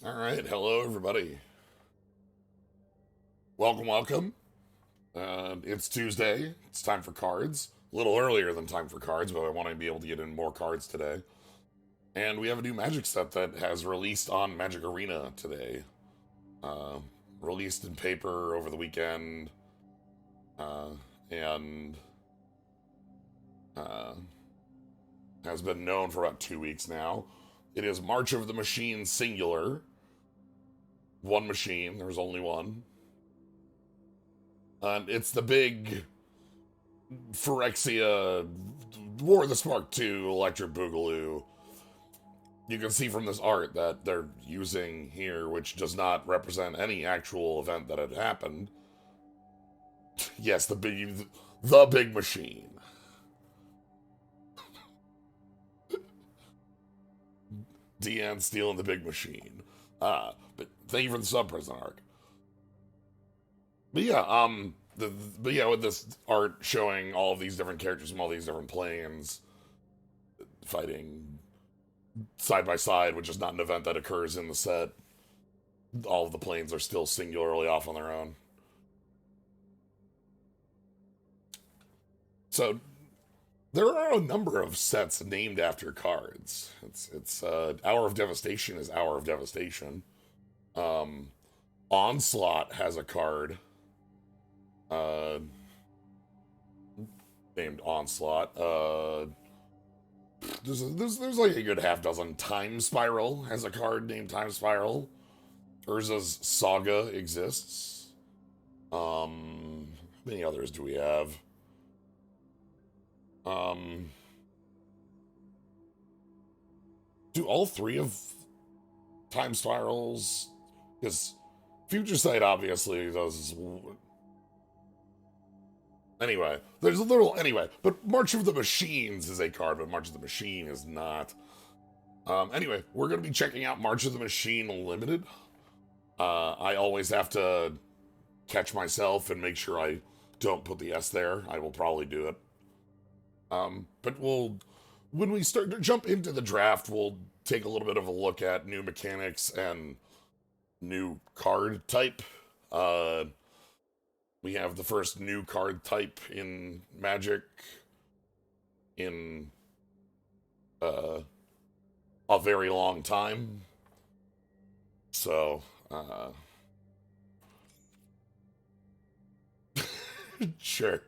All right, hello everybody. Welcome. It's Tuesday. It's time for cards. A little earlier than time for cards, but I want to be able to get in more cards today. And we have a new Magic set that has released on Magic Arena today. Uh, Released in paper over the weekend, and uh, has been known for about 2 weeks now. It is March of the Machine Singular. One machine. There's only one. It's the big Phyrexia War of the Spark 2 Electric Boogaloo. You can see from this art that they're using here, which does not represent any actual event that had happened. Yes, the big machine. Deanne stealing the big machine. But thank you for the sub present arc. But yeah, with this art showing all of these different characters from all these different planes fighting side by side, which is not an event that occurs in the set. All of the planes are still singularly off on their own. So there are a number of sets named after cards. It's Hour of Devastation is Hour of Devastation. Onslaught has a card uh, named Onslaught. There's like a good half dozen. Time Spiral has a card named Time Spiral. Urza's Saga exists. How many others do we have? Do all three of Time Spirals? Because Future Sight obviously does. Anyway, there's a little. Anyway, but March of the Machines is a card, but March of the Machine is not. Anyway, we're going to be checking out March of the Machine Limited. I always have to catch myself and make sure I don't put the S there. I will probably do it. But when we start to jump into the draft, we'll take a little bit of a look at new mechanics and new card type. We have the first new card type in Magic in a very long time. So, sure.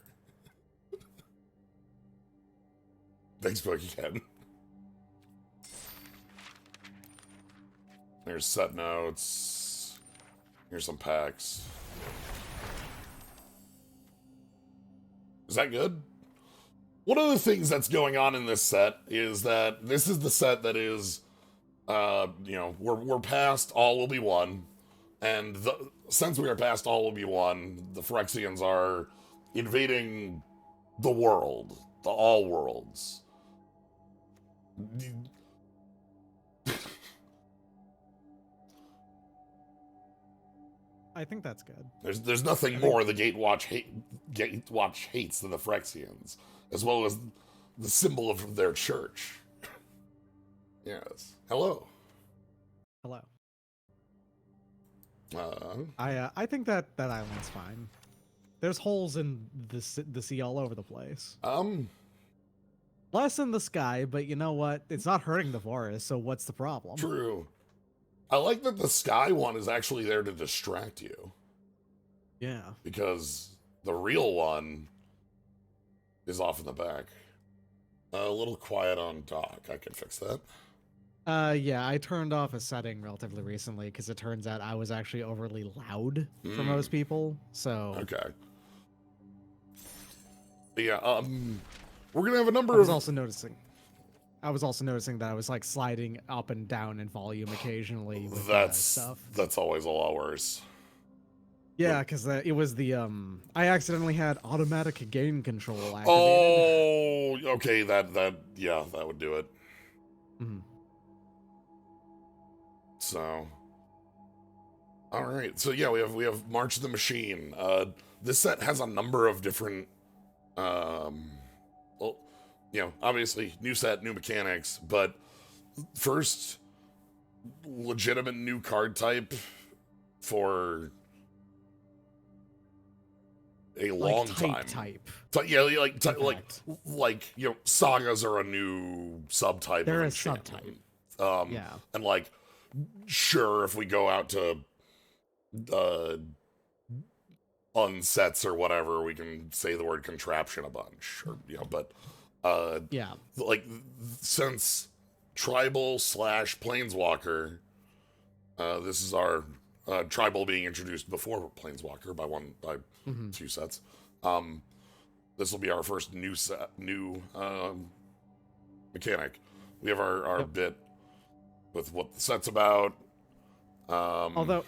Thanks, Pokemon. There's set notes. Here's some packs. Is that good? One of the things that's going on in this set is that this is the set that is, we're past All Will Be One, and since we are past All Will Be One, the Phyrexians are invading the world, the all worlds. I think that's good. There's nothing I think more the Gatewatch hates than the Phyrexians, as well as the symbol of their church. Yes. Hello. hello. Uh, I think that island's fine. There's holes in the sea all over the place. um, Less in the sky, but you know what? It's not hurting the forest, so what's the problem? True. I like that the sky one is actually there to distract you, Yeah. because the real one is off in the back. A little quiet on dock. I can fix that. Yeah, I turned off a setting relatively recently because it turns out I was actually overly loud for Mm, most people. So okay. Yeah. We're gonna have a I number was of. also noticing. I was also noticing that I was like sliding up and down in volume occasionally with stuff. That's always a lot worse. Yeah, because it was the I accidentally had automatic gain control activated. Oh, okay. That would do it. Mhm. So, all right. So yeah, we have March of the Machine. This set has a number of different, um, obviously new set, new mechanics. But first, legitimate new card type for a long time. Type. Yeah, like In fact. sagas are a new subtype. They're of a enchantment. subtype. Yeah. And like, sure, if we go out to unsets or whatever, we can say the word contraption a bunch, or but Yeah. like since tribal / planeswalker, this is our tribal being introduced before planeswalker by Mm-hmm. 2 sets. This will be our first new mechanic. We have our Yep. bit with what the set's about. Although,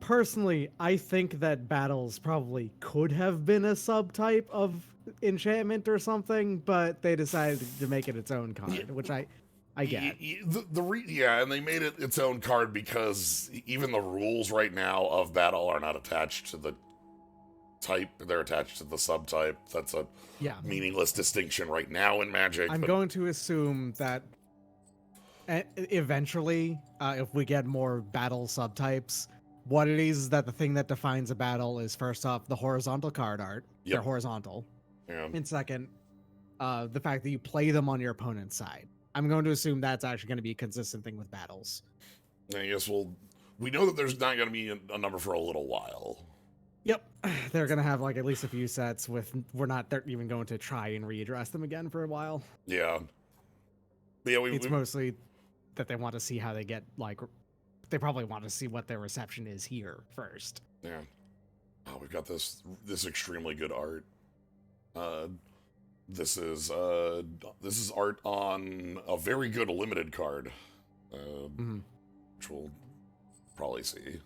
personally, I think that battles probably could have been a subtype of enchantment or something, but they decided to make it its own card, which I get. And they made it its own card because even the rules right now of battle are not attached to the type; they're attached to the subtype. That's a meaningless distinction right now in Magic. I'm going to assume that eventually, if we get more battle subtypes, what it is that the thing that defines a battle is, first off, the horizontal card art. Yep. They're horizontal. Yeah. And second, the fact that you play them on your opponent's side. I'm going to assume that's actually going to be a consistent thing with battles. I guess we know that there's not going to be a number for a little while. Yep. They're going to have like at least a few sets with, they're even going to try and readdress them again for a while. Yeah. But yeah, it's mostly that they want to see how they get, like, they probably want to see what their reception is here first. Yeah. Oh, we've got this extremely good art. This is art on a very good limited card, which we'll probably see.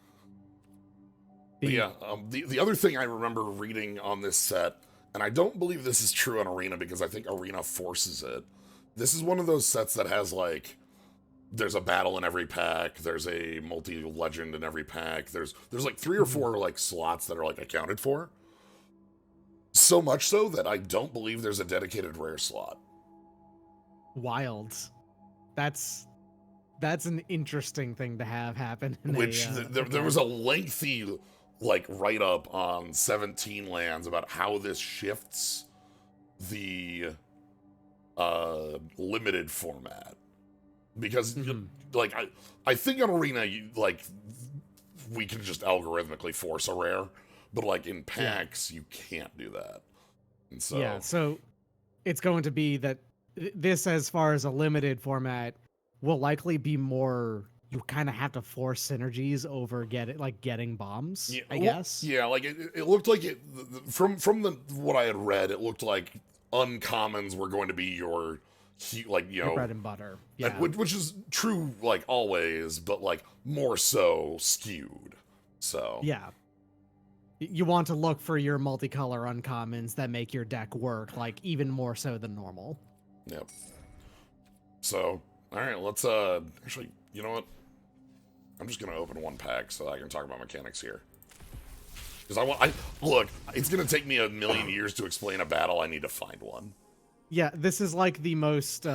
But yeah, the other thing I remember reading on this set, and I don't believe this is true in Arena because I think Arena forces it. This is one of those sets that has like, there's a battle in every pack, there's a multi-legend in every pack, there's like 3 or 4 like slots that are like accounted for. So much so that I don't believe there's a dedicated rare slot. Wild. That's an interesting thing to have happen. There was a lengthy like write-up on 17 Lands about how this shifts the limited format. Because like I think in Arena we can just algorithmically force a rare. But like in packs, you can't do that. And so so it's going to be that this, as far as a limited format, will likely be more. You kind of have to force synergies over getting bombs. Yeah, I guess. Yeah, like it looked like it from what I had read. It looked like uncommons were going to be your bread and butter. Yeah, which is true like always, but like more so skewed. So yeah. You want to look for your multicolor uncommons that make your deck work, like, even more so than normal. Yep. So, alright, let's, actually, you know what? I'm just gonna open one pack so I can talk about mechanics here. Because look, it's gonna take me a million years to explain a battle, I need to find one. Yeah, this is like the most,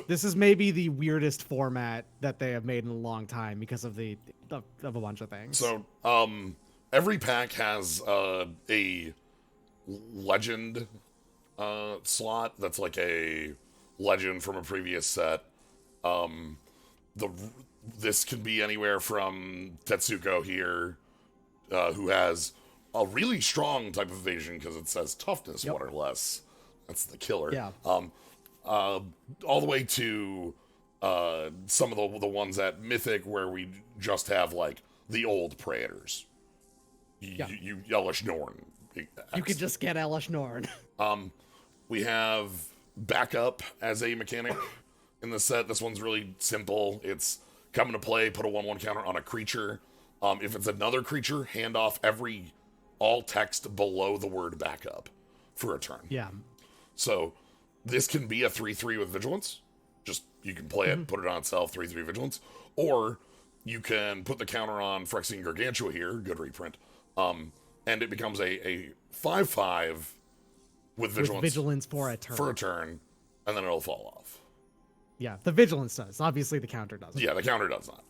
this is maybe the weirdest format that they have made in a long time because of of a bunch of things. So, every pack has a legend slot that's like a legend from a previous set. This can be anywhere from Tetsuko here, who has a really strong type of evasion because it says toughness 1 or less. That's the killer. Yeah. All the way to some of the ones at Mythic where we just have like the old Praetors. You Elish Norn. You could just get Elish Norn. We have backup as a mechanic in the set. This one's really simple. It's come into play, put a 1/1 counter on a creature. If it's another creature, hand off all text below the word backup for a turn. Yeah. So this can be a 3/3 with Vigilance. Just you can play it, put it on itself, 3/3 Vigilance, or you can put the counter on Phyrexian Gargantua here, good reprint. And it becomes a 5/5 with Vigilance. With Vigilance for a turn. And then it'll fall off. Yeah, the vigilance does. Obviously, the counter doesn't. Yeah, the counter does not.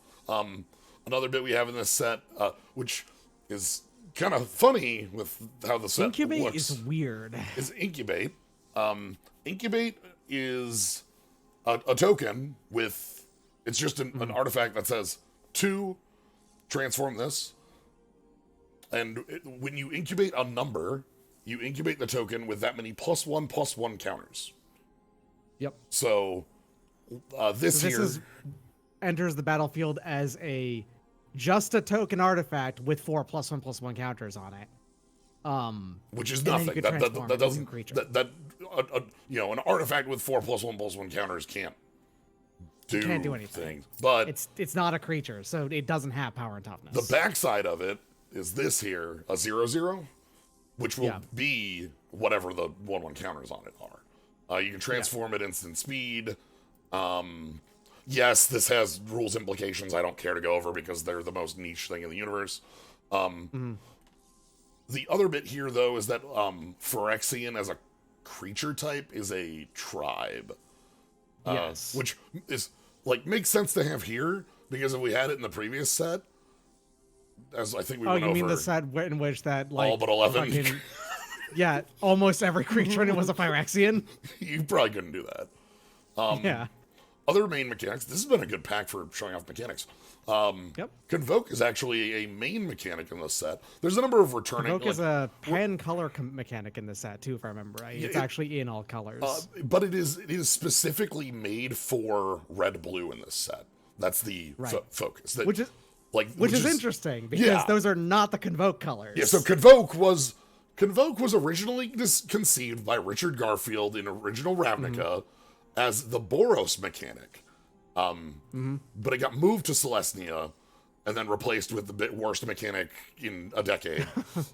Another bit we have in this set, which is kind of funny with how the set Incubate looks, is weird. is Incubate. Incubate is a token with, it's just an artifact that says, to transform this. And when you incubate a number, you incubate the token with that many +1/+1 counters. Yep. So this here enters the battlefield as just a token artifact with 4 +1/+1 counters on it. Which is nothing. That doesn't an artifact with 4 +1/+1 counters can't do anything. But it's not a creature, so it doesn't have power and toughness. The backside of it is this here, a 0/0, which will be whatever the 1/1 counters on it are. You can transform it instant speed. Yes, this has rules implications I don't care to go over because they're the most niche thing in the universe. The other bit here, though, is that Phyrexian as a creature type is a tribe. Yes. Which is, makes sense to have here, because if we had it in the previous set, as I think we went over... Oh, you mean the set in which that, all but 11? Fucking, yeah, almost every creature in it was a Phyrexian? You probably couldn't do that. Yeah. Other main mechanics. This has been a good pack for showing off mechanics. Convoke is actually a main mechanic in this set. There's a number of returning... Convoke is a pan-color mechanic in this set, too, if I remember right. It's actually in all colors. But it is specifically made for red-blue in this set. That's the focus. Which is interesting, because those are not the Convoke colors. Yeah, so Convoke was originally conceived by Richard Garfield in original Ravnica as the Boros mechanic. But it got moved to Celestia and then replaced with the worst mechanic in a decade. Of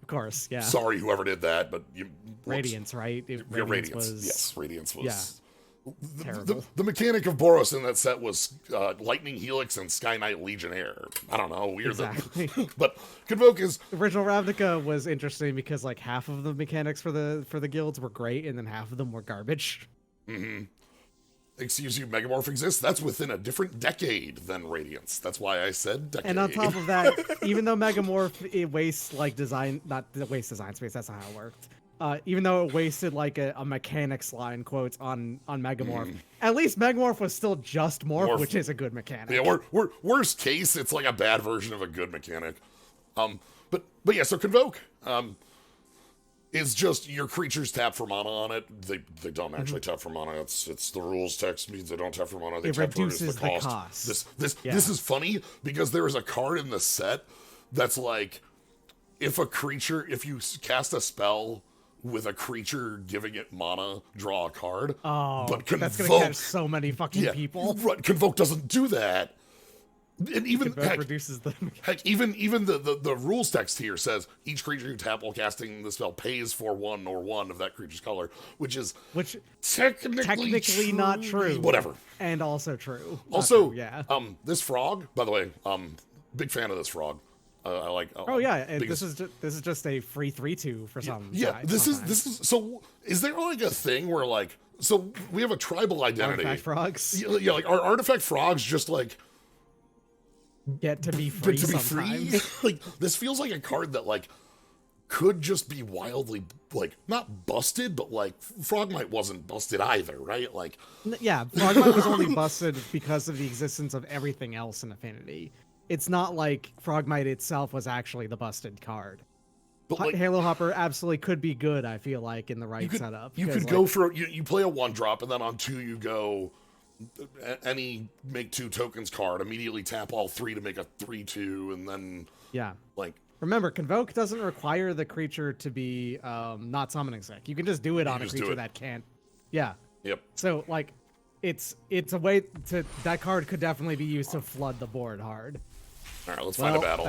course, yeah. Sorry, whoever did that, but Radiance, right? Radiance was... Yeah. Terrible. The mechanic of Boros in that set was Lightning Helix and Sky Knight Legionnaire. I don't know, weird. Exactly. But Convoke is... Original Ravnica was interesting because half of the mechanics for the guilds were great, and then half of them were garbage. Excuse you, Megamorph exists? That's within a different decade than Radiance. That's why I said decade. And on top of that, even though Megamorph wastes design, not waste design space, that's not how it worked. Even though it wasted a mechanics line quotes on Megamorph, at least Megamorph was still just Morph, which is a good mechanic. Yeah, worst case, it's like a bad version of a good mechanic. But yeah, so Convoke is just your creatures tap for mana on it. They don't actually tap for mana. It's the rules text means they don't tap for mana. They it tap reduces for the cost. This is funny because there is a card in the set that's if you cast a spell with a creature giving it mana, draw a card. Oh, but that's gonna catch so many fucking people. Convoke doesn't do that. And even reduces the even the rules text here says each creature you tap while casting the spell pays for 1 or 1 of that creature's color, which technically not true. Whatever. And also true. Also, yeah. This frog, by the way, big fan of this frog. I like. And this is just a free 3/2 for some. Yeah, this is. So, is there a thing where so we have a tribal identity? Artifact frogs. Yeah, are artifact frogs just get to be free sometimes? This feels like a card that could just be wildly not busted, but Frogmite wasn't busted either, right? Yeah, Frogmite was only busted because of the existence of everything else in Affinity. It's not like Frogmite itself was actually the busted card. But Halo Hopper absolutely could be good, I feel in the right setup. You could go for you play a 1-drop, and then on 2 you go any make 2 tokens card, immediately tap all 3 to make a 3/2, and then remember, Convoke doesn't require the creature to be not summoning sick. You can just do it on a creature that can't. Yeah. Yep. So it's a way that card could definitely be used to flood the board hard. All right, let's find a battle.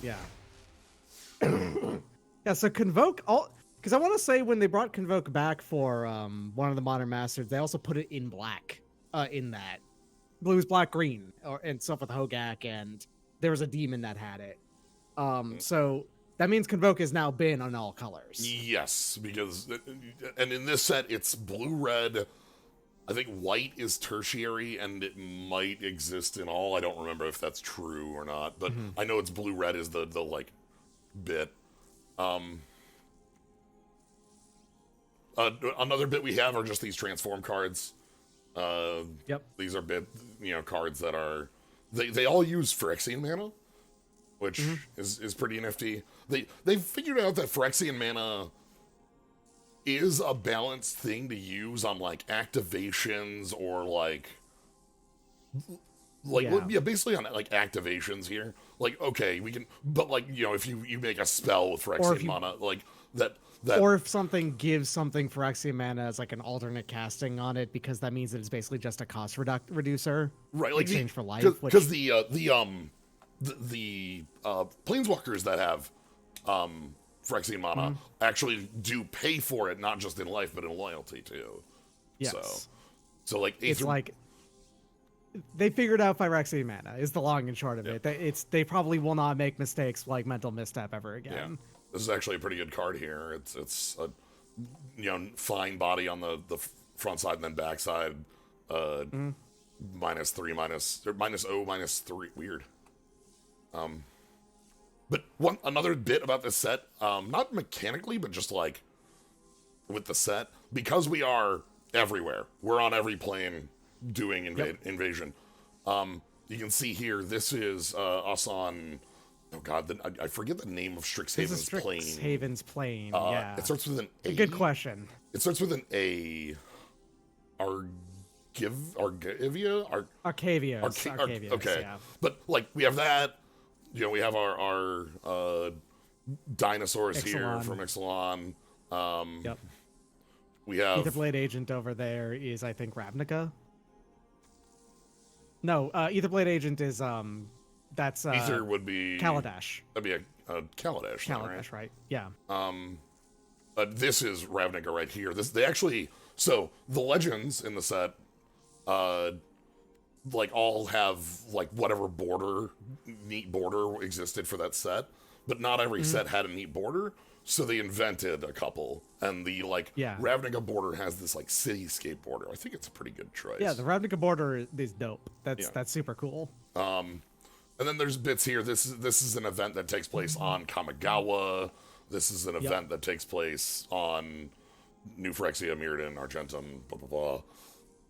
Yeah, so Convoke, because I want to say when they brought Convoke back for one of the Modern Masters, they also put it in black in that. Blues, black, green, and stuff with Hogak, and there was a demon that had it. So that means Convoke has now been on all colors. Yes, and in this set, it's blue, red, I think white is tertiary, and it might exist in all. I don't remember if that's true or not, but I know it's blue-red is the like bit. Another bit we have are just these transform cards. Yep. These are cards that are they all use Phyrexian mana, which is pretty nifty. They've figured out that Phyrexian mana is a balanced thing to use on like activations or like basically on like activations here. Like, okay, we can, but like, if you make a spell with Phyrexian mana, like that, or if something gives something Phyrexian mana as like an alternate casting on it, because that means that it's basically just a cost reducer, right? Like exchange for life. Because the planeswalkers that have Phyrexian mana actually do pay for it, not just in life but in loyalty too. Yes. So like it's like they figured out Phyrexian mana is the long and short of it. They probably will not make mistakes like Mental Misstep ever again. Yeah. This is actually a pretty good card here. It's a fine body on the front side and then back side. -3 -3. Weird. But another bit about this set, not mechanically, but just like with the set, because we are everywhere. We're on every plane doing invasion. You can see here, this is us on. Oh God, I forget the name of Strixhaven's plane. Strixhaven's plane. Yeah. It starts with an A. Good question. It starts with an A. Arcavia. Okay. Yeah. But like we have that. We have our dinosaurs here from Ixalan. Yep. We have Etherblade Agent over there is, I think, Ravnica. No, Etherblade Agent is that's Ether would be Kaladesh. That'd be a Kaladesh. Kaladesh, right? Yeah. This is Ravnica right here. So the legends in the set, like all have like whatever neat border existed for that set, but not every set had a neat border. So they invented a couple, and the Ravnica border has this like cityscape border. I think it's a pretty good choice. Yeah, the Ravnica border is dope. That's super cool. And then there's bits here. This is an event that takes place on Kamigawa. This is an event that takes place on New Phyrexia, Mirrodin, Argentum, blah blah blah.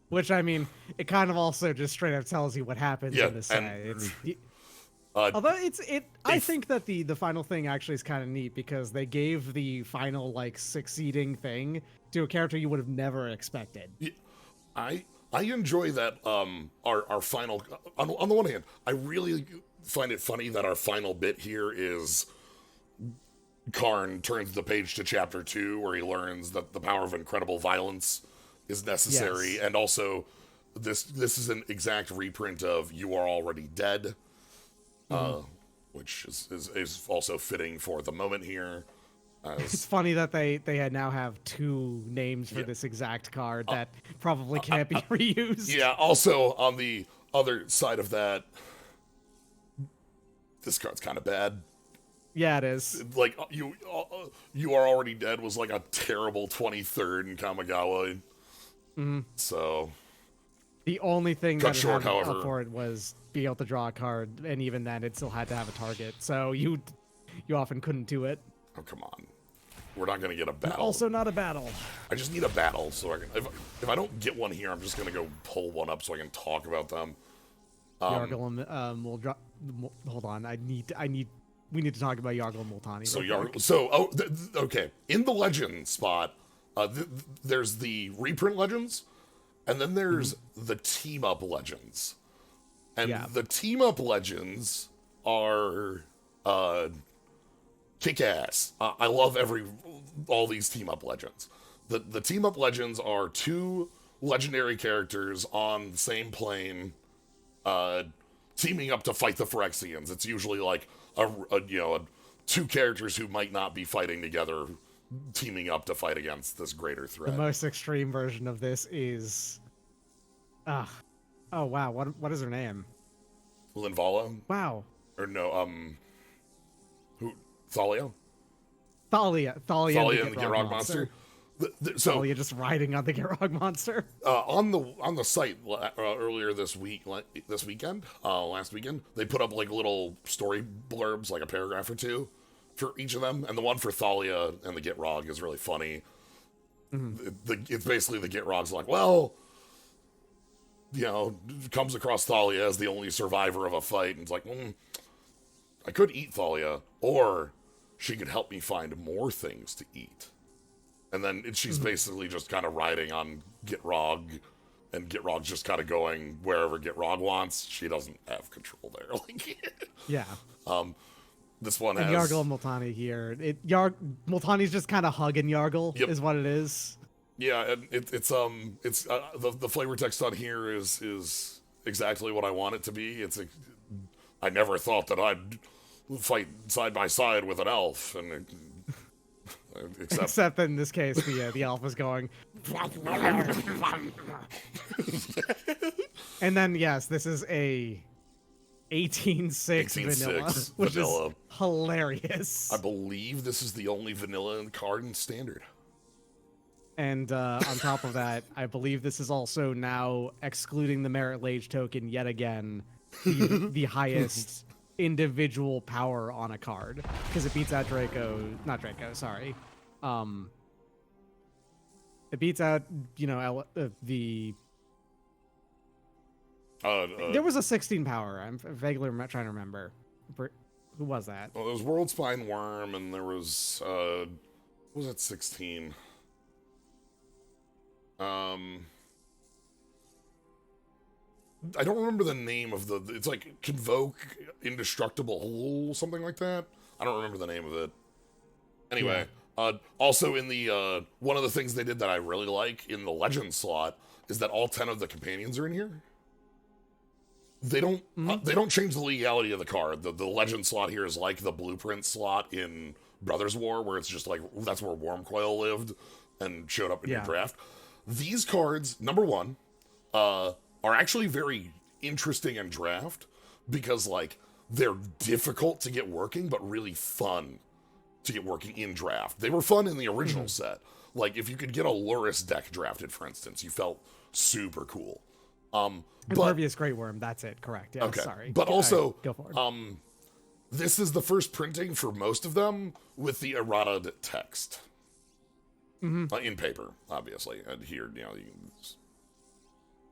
Which, I mean, it kind of also just straight up tells you what happens in this set. Although I think that the final thing actually is kind of neat, because they gave the final like succeeding thing to a character you would have never expected. Yeah, I enjoy that. Our final, on the one hand, I really find it funny that our final bit here is Karn turns the page to chapter 2, where he learns that the power of incredible violence is necessary, and also this is an exact reprint of You Are Already Dead, which is also fitting for the moment here. It's funny that they now have 2 names for this exact card that probably can't be reused. Yeah, also on the other side of that, this card's kind of bad. Yeah, it is. Like, You Are Already Dead was like a terrible 23rd in Kamigawa. So the only thing that short, had however, up for it was being able to draw a card, and even then it still had to have a target, so you often couldn't do it. Oh, come on. We're not going to get a battle. Also not a battle. I just need a battle, so I can. If I don't get one here, I'm just going to go pull one up so I can talk about them. Yargle will drop. Hold on. We need to talk about Yargle and Multani. Okay. In the legend spot, there's the reprint legends, and then there's the team up legends. And the team up legends are kick ass. I love all these team up legends. The team up legends are 2 legendary characters on the same plane, teaming up to fight the Phyrexians. It's usually like a 2 characters who might not be fighting together, teaming up to fight against this greater threat. The most extreme version of this is, oh wow, what is her name? Linvala? Wow. Or no, who? Thalia? Thalia and the Get Rock Monster. So Thalia just riding on the Gitrog monster. on the site earlier this weekend, last weekend, they put up like little story blurbs, like a paragraph or two for each of them, and the one for Thalia and the Gitrog is really funny. It's basically the Gitrog's like, well, comes across Thalia as the only survivor of a fight, and it's like, I could eat Thalia, or she could help me find more things to eat. And then she's basically just kind of riding on Gitrog, and Gitrog's just kind of going wherever Gitrog wants. She doesn't have control there. Yeah. This one and has... Yargle and Multani here. Multani's just kind of hugging Yargle, is what it is. Yeah, and it's the flavor text on here is exactly what I want it to be. I never thought that I'd fight side by side with an elf, and except in this case, the elf is going. And then yes, this is a 18-6 vanilla, which is hilarious. I believe this is the only vanilla card in standard. And on top of that, I believe this is also now, excluding the Merit Lage token yet again, the highest individual power on a card, because it beats out it beats out there was a 16 power. I'm vaguely trying to remember. Who was that? Well, there was World Spine Worm, and there was what was that 16? I don't remember the name of it's like Convoke Indestructible Hole, something like that. I don't remember the name of it. Anyway, also in the one of the things they did that I really like in the Legend slot is that all 10 of the companions are in here. They don't change the legality of the card. The Legend slot here is like the Blueprint slot in Brothers War, where it's just like that's where Wormcoil lived and showed up in your draft. These cards, number one, are actually very interesting in draft because, like, they're difficult to get working, but really fun to get working in draft. They were fun in the original set. Like, if you could get a Luris deck drafted, for instance, you felt super cool. Impervious Great Worm, that's it, correct. Yeah, okay. Sorry. But also, go for it. This is the first printing for most of them with the errata text. In paper, obviously. And here, you can...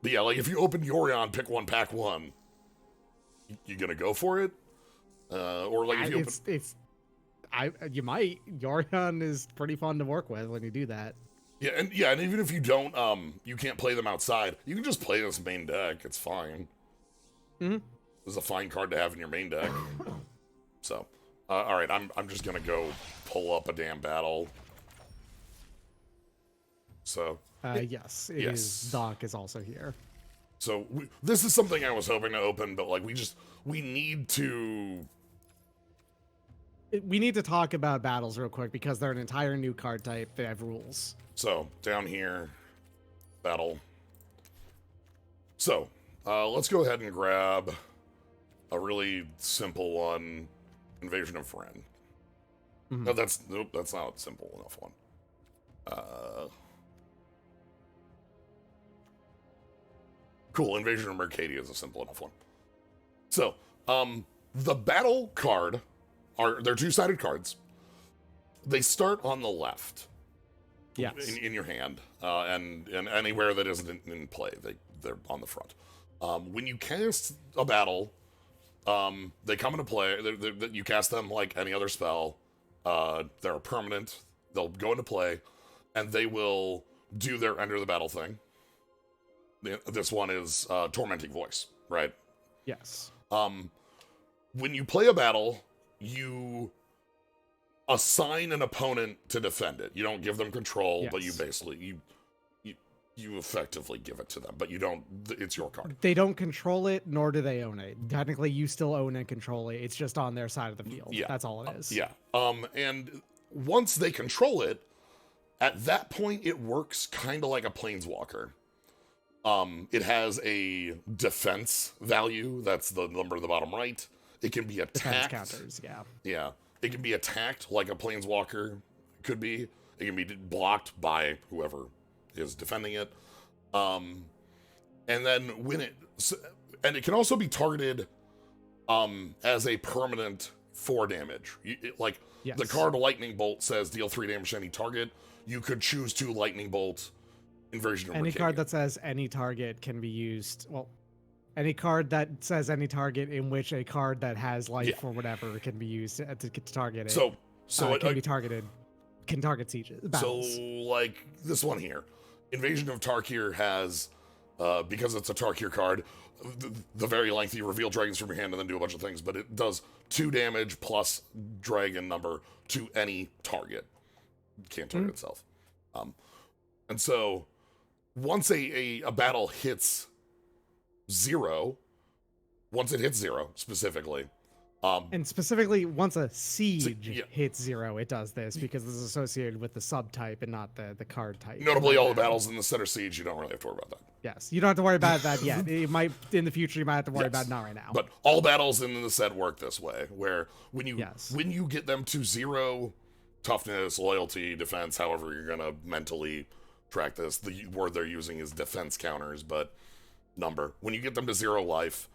But yeah, like, if you open Yorion, pick one, pack one, you gonna go for it? Or, like, if you open... You might. Yorion is pretty fun to work with when you do that. Yeah, and even if you don't, you can't play them outside, you can just play this main deck. It's fine. This is a fine card to have in your main deck. So, all right, I'm just gonna go pull up a damn battle. So yes, Doc is also here. So this is something I was hoping to open, but like we need to talk about battles real quick because they're an entire new card type. They have rules. So down here, battle. So let's go ahead and grab a really simple one, Invasion of Friend. No, that's not a simple enough one. Cool, Invasion of Mercadia is a simple enough one. So, the battle card they're two-sided cards. They start on the left. Yes. In your hand, and anywhere that isn't in play, they're on the front. When you cast a battle, they come into play. You cast them like any other spell. They're a permanent. They'll go into play, and they will do their enter the battle thing. This one is Tormenting Voice, right? Yes. When you play a battle, you assign an opponent to defend it. You don't give them control, but you basically you effectively give it to them, but you don't. It's your card. They don't control it, nor do they own it. Technically, you still own and control it. It's just on their side of the field. Yeah, that's all it is. Yeah. And once they control it, at that point, it works kind of like a Planeswalker. It has a defense value. That's the number at the bottom right. It can be attacked. Defense counters, yeah. Yeah. It can be attacked like a Planeswalker could be. It can be blocked by whoever is defending it. And then and it can also be targeted as a permanent 4 damage. Like, Yes. the card Lightning Bolt says deal 3 damage to any target. You could choose to Lightning Bolt Inversion of Any Mercadia. card that says any target can be used. Well, any card that says any target in which a card that has life or whatever can be used to target it. So it can be targeted. Can target sieges. Battles. So, like, this one here. Invasion of Tarkir has, because it's a Tarkir card, the very lengthy reveal dragons from your hand and then do a bunch of things, but it does 2 damage plus dragon number to any target. Can't target itself. And so, once a battle hits 0, once it hits 0 specifically, and specifically, once a siege hits 0, it does this because this is associated with the subtype and not the card type. Notably, all the battles in the center siege, you don't really have to worry about that. Yes, you don't have to worry about that yet. It might in the future. You might have to worry about it, not right now. But all battles in the set work this way, where when you get them to 0 toughness, loyalty, defense, however you're gonna mentally track this, the word they're using is defense counters, but number. When you get them to 0 life,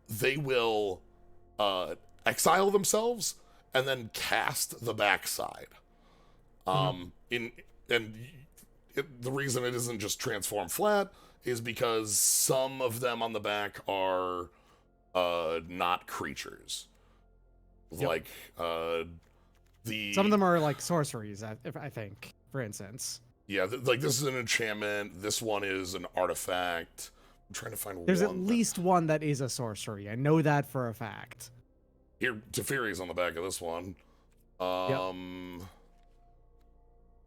they will exile themselves and then cast the backside. The reason it isn't just transform flat is because some of them on the back are not creatures. Like some of them are like sorceries. I think, for instance. Yeah, like this is an enchantment. This one is an artifact. I'm trying to find There's at least one that is a sorcery. I know that for a fact. Here, Teferi's on the back of this one.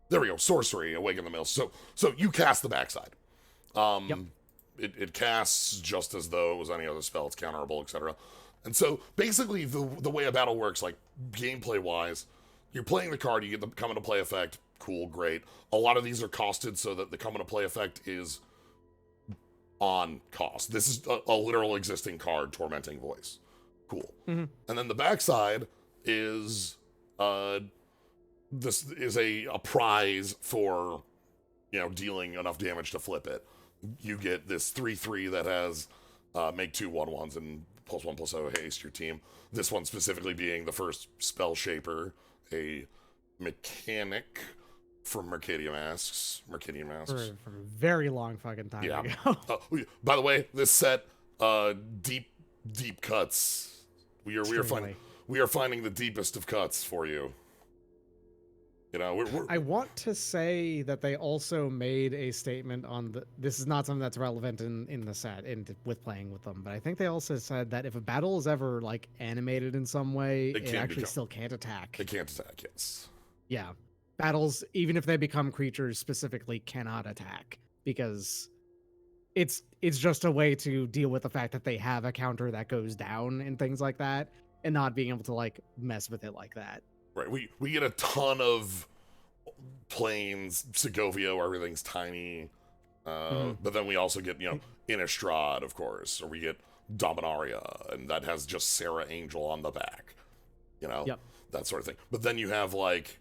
There we go. Sorcery, Awaken the Mill. So you cast the backside. It casts just as though it was any other spell. It's counterable, etc. And so basically, the way a battle works, like gameplay wise, you're playing the card. You get the come into play effect. Cool, great. A lot of these are costed so that the come into play effect is on cost. This is a literal existing card, Tormenting Voice. Cool. And then the backside is this is a prize for dealing enough damage to flip it. You get this 3/3 that has make 2 1/1s and +1/+0 haste your team. This one specifically being the first spell shaper, a mechanic from Mercadia Masks. For a very long fucking time ago. By the way, this set, deep cuts. We are finding the deepest of cuts for you. I want to say that they also made a statement on this is not something that's relevant in the set with playing with them, but I think they also said that if a battle is ever like animated in some way, it actually still can't attack. It can't attack, yes. Yeah. Battles, even if they become creatures specifically, cannot attack because it's just a way to deal with the fact that they have a counter that goes down and things like that, and not being able to like mess with it like that. Right. We get a ton of planes, Segovia, where everything's tiny. But then we also get, Innistrad, of course, or we get Dominaria, and that has just Sarah Angel on the back. That sort of thing. But then you have like,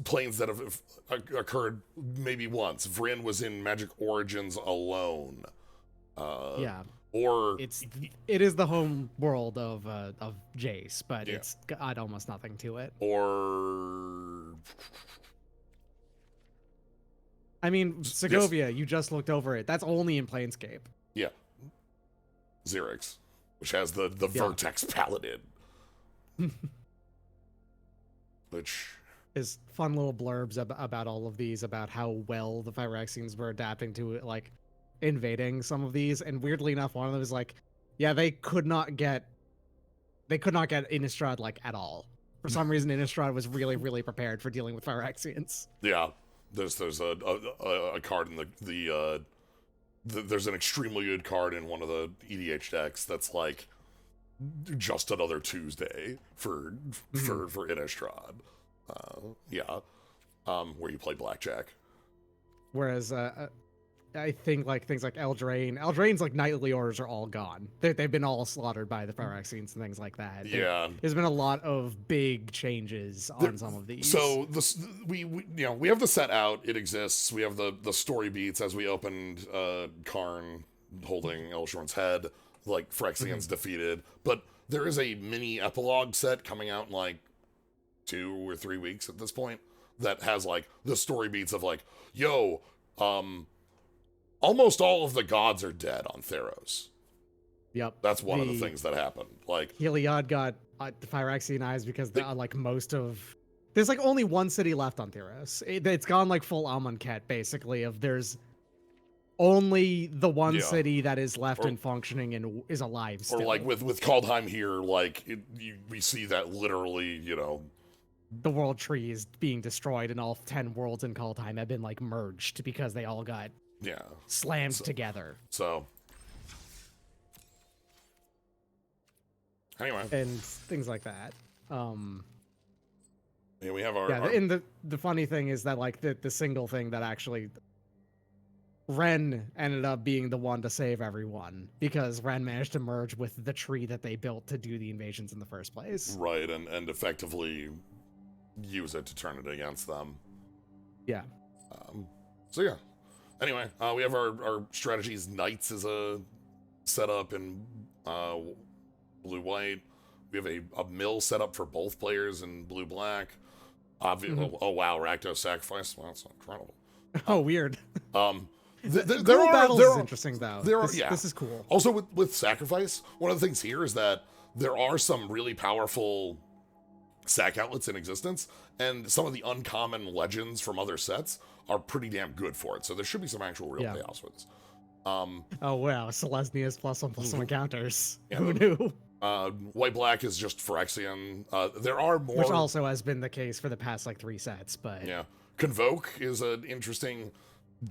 planes that have occurred maybe once. Vryn was in Magic Origins alone. Or it is the home world of Jace, but it's got almost nothing to it. Or I mean, Segovia, you just looked over it. That's only in Planescape. Yeah. Xerix, which has the Vertex Paladin. Which is fun little blurbs about all of these, about how well the Phyrexians were adapting to like invading some of these, and weirdly enough, one of them is like, they could not get Innistrad like at all. For some reason, Innistrad was really, really prepared for dealing with Phyrexians. Yeah, there's a card in there's an extremely good card in one of the EDH decks that's like just another Tuesday for Innistrad. Where you play blackjack. Whereas I think like things like Eldraine's like knightly orders are all gone. They've been all slaughtered by the Phyrexians and things like that. Yeah. There's been a lot of big changes on some of these. So we have the set out. It exists. We have the story beats as we opened Karn holding Elshorn's head, like Phyrexians defeated. But there is a mini epilogue set coming out in like 2 or 3 weeks at this point that has like the story beats of like, yo, almost all of the gods are dead on Theros. Yep. That's one of the things that happened. Like Heliod got the Phyrexian eyes because like most of there's like only one city left on Theros. It's gone like full Amonkhet basically. There's only the one city that is left and functioning and is alive still. Or like with Kaldheim here, like we see that literally, the world tree is being destroyed and all 10 worlds in Kaldheim have been like merged because they all got slammed together. So anyway, and things like that. Yeah, we have our and the funny thing is that like the single thing that actually Ren ended up being the one to save everyone because Ren managed to merge with the tree that they built to do the invasions in the first place. Right, and effectively use it to turn it against them. Yeah. So yeah. Anyway, we have our strategies. Knights is a setup in blue-white. We have a mill setup for both players in blue-black. Oh wow, Rakdos Sacrifice. Wow, that's incredible. Oh, weird. There are interesting though. This is cool. Also with Sacrifice, one of the things here is that there are some really powerful sack outlets in existence, and some of the uncommon legends from other sets are pretty damn good for it. So there should be some actual real payoffs with this. Oh wow, Selesnya's +1/+1 counters. Who knew? White-black is just Phyrexian. There are more, which also has been the case for the past like 3 sets, but yeah, Convoke is an interesting,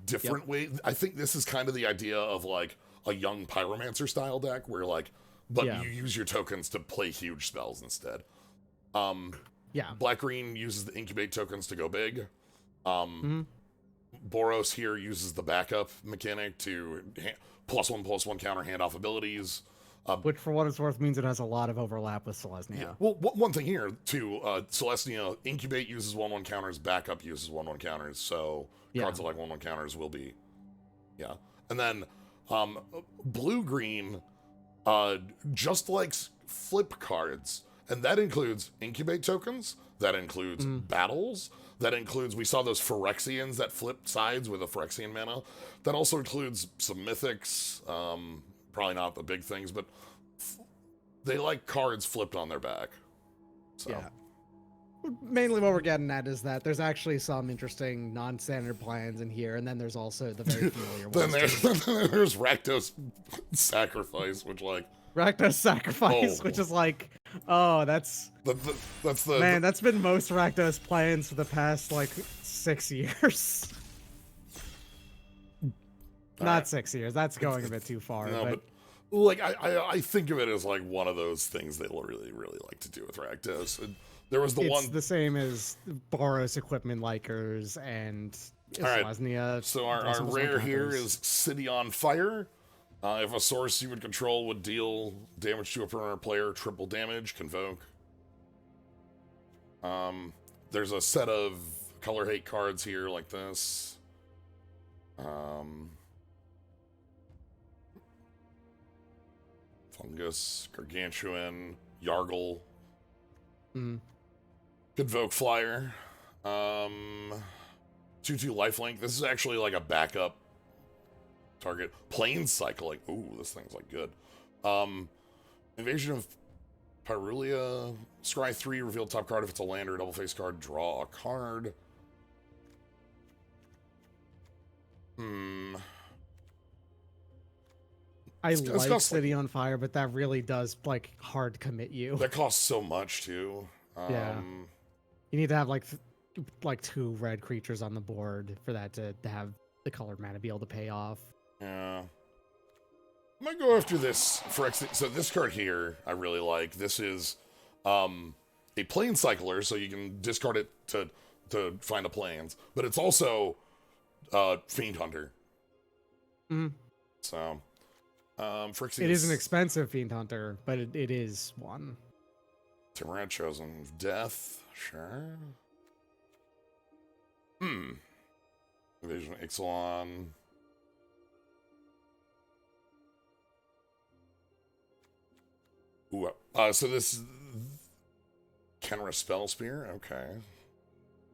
different way. I think this is kind of the idea of like a young Pyromancer style deck, where like, but you use your tokens to play huge spells instead. Black-green uses the incubate tokens to go big. Boros here uses the backup mechanic to +1/+1 counter handoff abilities. Which, for what it's worth, means it has a lot of overlap with Selesnya. Yeah. Well, one thing here, too, Selesnya, Incubate uses 1/1 counters, Backup uses 1/1 counters, so cards that like 1/1 counters will be, And then, Blue-green just likes flip cards, and that includes Incubate tokens, that includes battles, that includes, we saw those Phyrexians that flipped sides with a Phyrexian mana, that also includes some Mythics, probably not the big things, but they like cards flipped on their back. So. Yeah. Mainly what we're getting at is that there's actually some interesting non-standard plans in here, and then there's also the very familiar ones. Then there's Rakdos Sacrifice, which like... Rakdos Sacrifice, which is like, that's been most Rakdos plans for the past like 6 years. Not 6 years. That's going a bit too far. No, but like I think of it as like one of those things they really, really like to do with Rakdos. And there was it's the same as Boros equipment likers and Selesnya. So our rare here is City on Fire. If a source you would control would deal damage to a permanent player, triple damage, Convoke. There's a set of color hate cards here like this. Fungus, Gargantuan, Yargle. Convoke Flyer. 2/2 lifelink. This is actually like a backup target. Plains Cycling. Ooh, this thing's like good. Invasion of Pyrulia. Scry 3, reveal top card if it's a land or a double face card. Draw a card. I like City on Fire, but that really does like hard commit you. That costs so much too. You need to have like 2 red creatures on the board for that to have the colored mana be able to pay off. Yeah. I might go after this for so this card here I really like. This is a plane cycler, so you can discard it to find a plains, but it's also Fiend Hunter. Mhm. So, Phyrexian It is an expensive Fiend Hunter, but it is one. Timorant chosen of death. Sure. Invasion of Ixalan. Ooh, so this Kenra Spell Spear. Okay.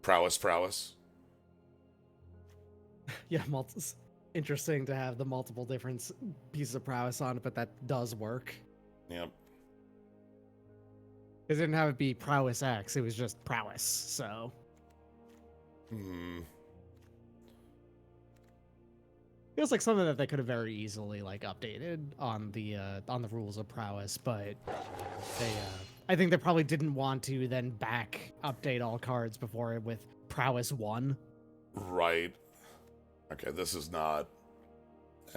Prowess. Yeah, it's interesting to have the multiple different pieces of prowess on it, but that does work. Yep. It didn't have it be prowess X, it was just prowess, so. Feels like something that they could have very easily like updated on the rules of prowess, but they I think they probably didn't want to then back update all cards before it with prowess 1. Right. Okay, this is not.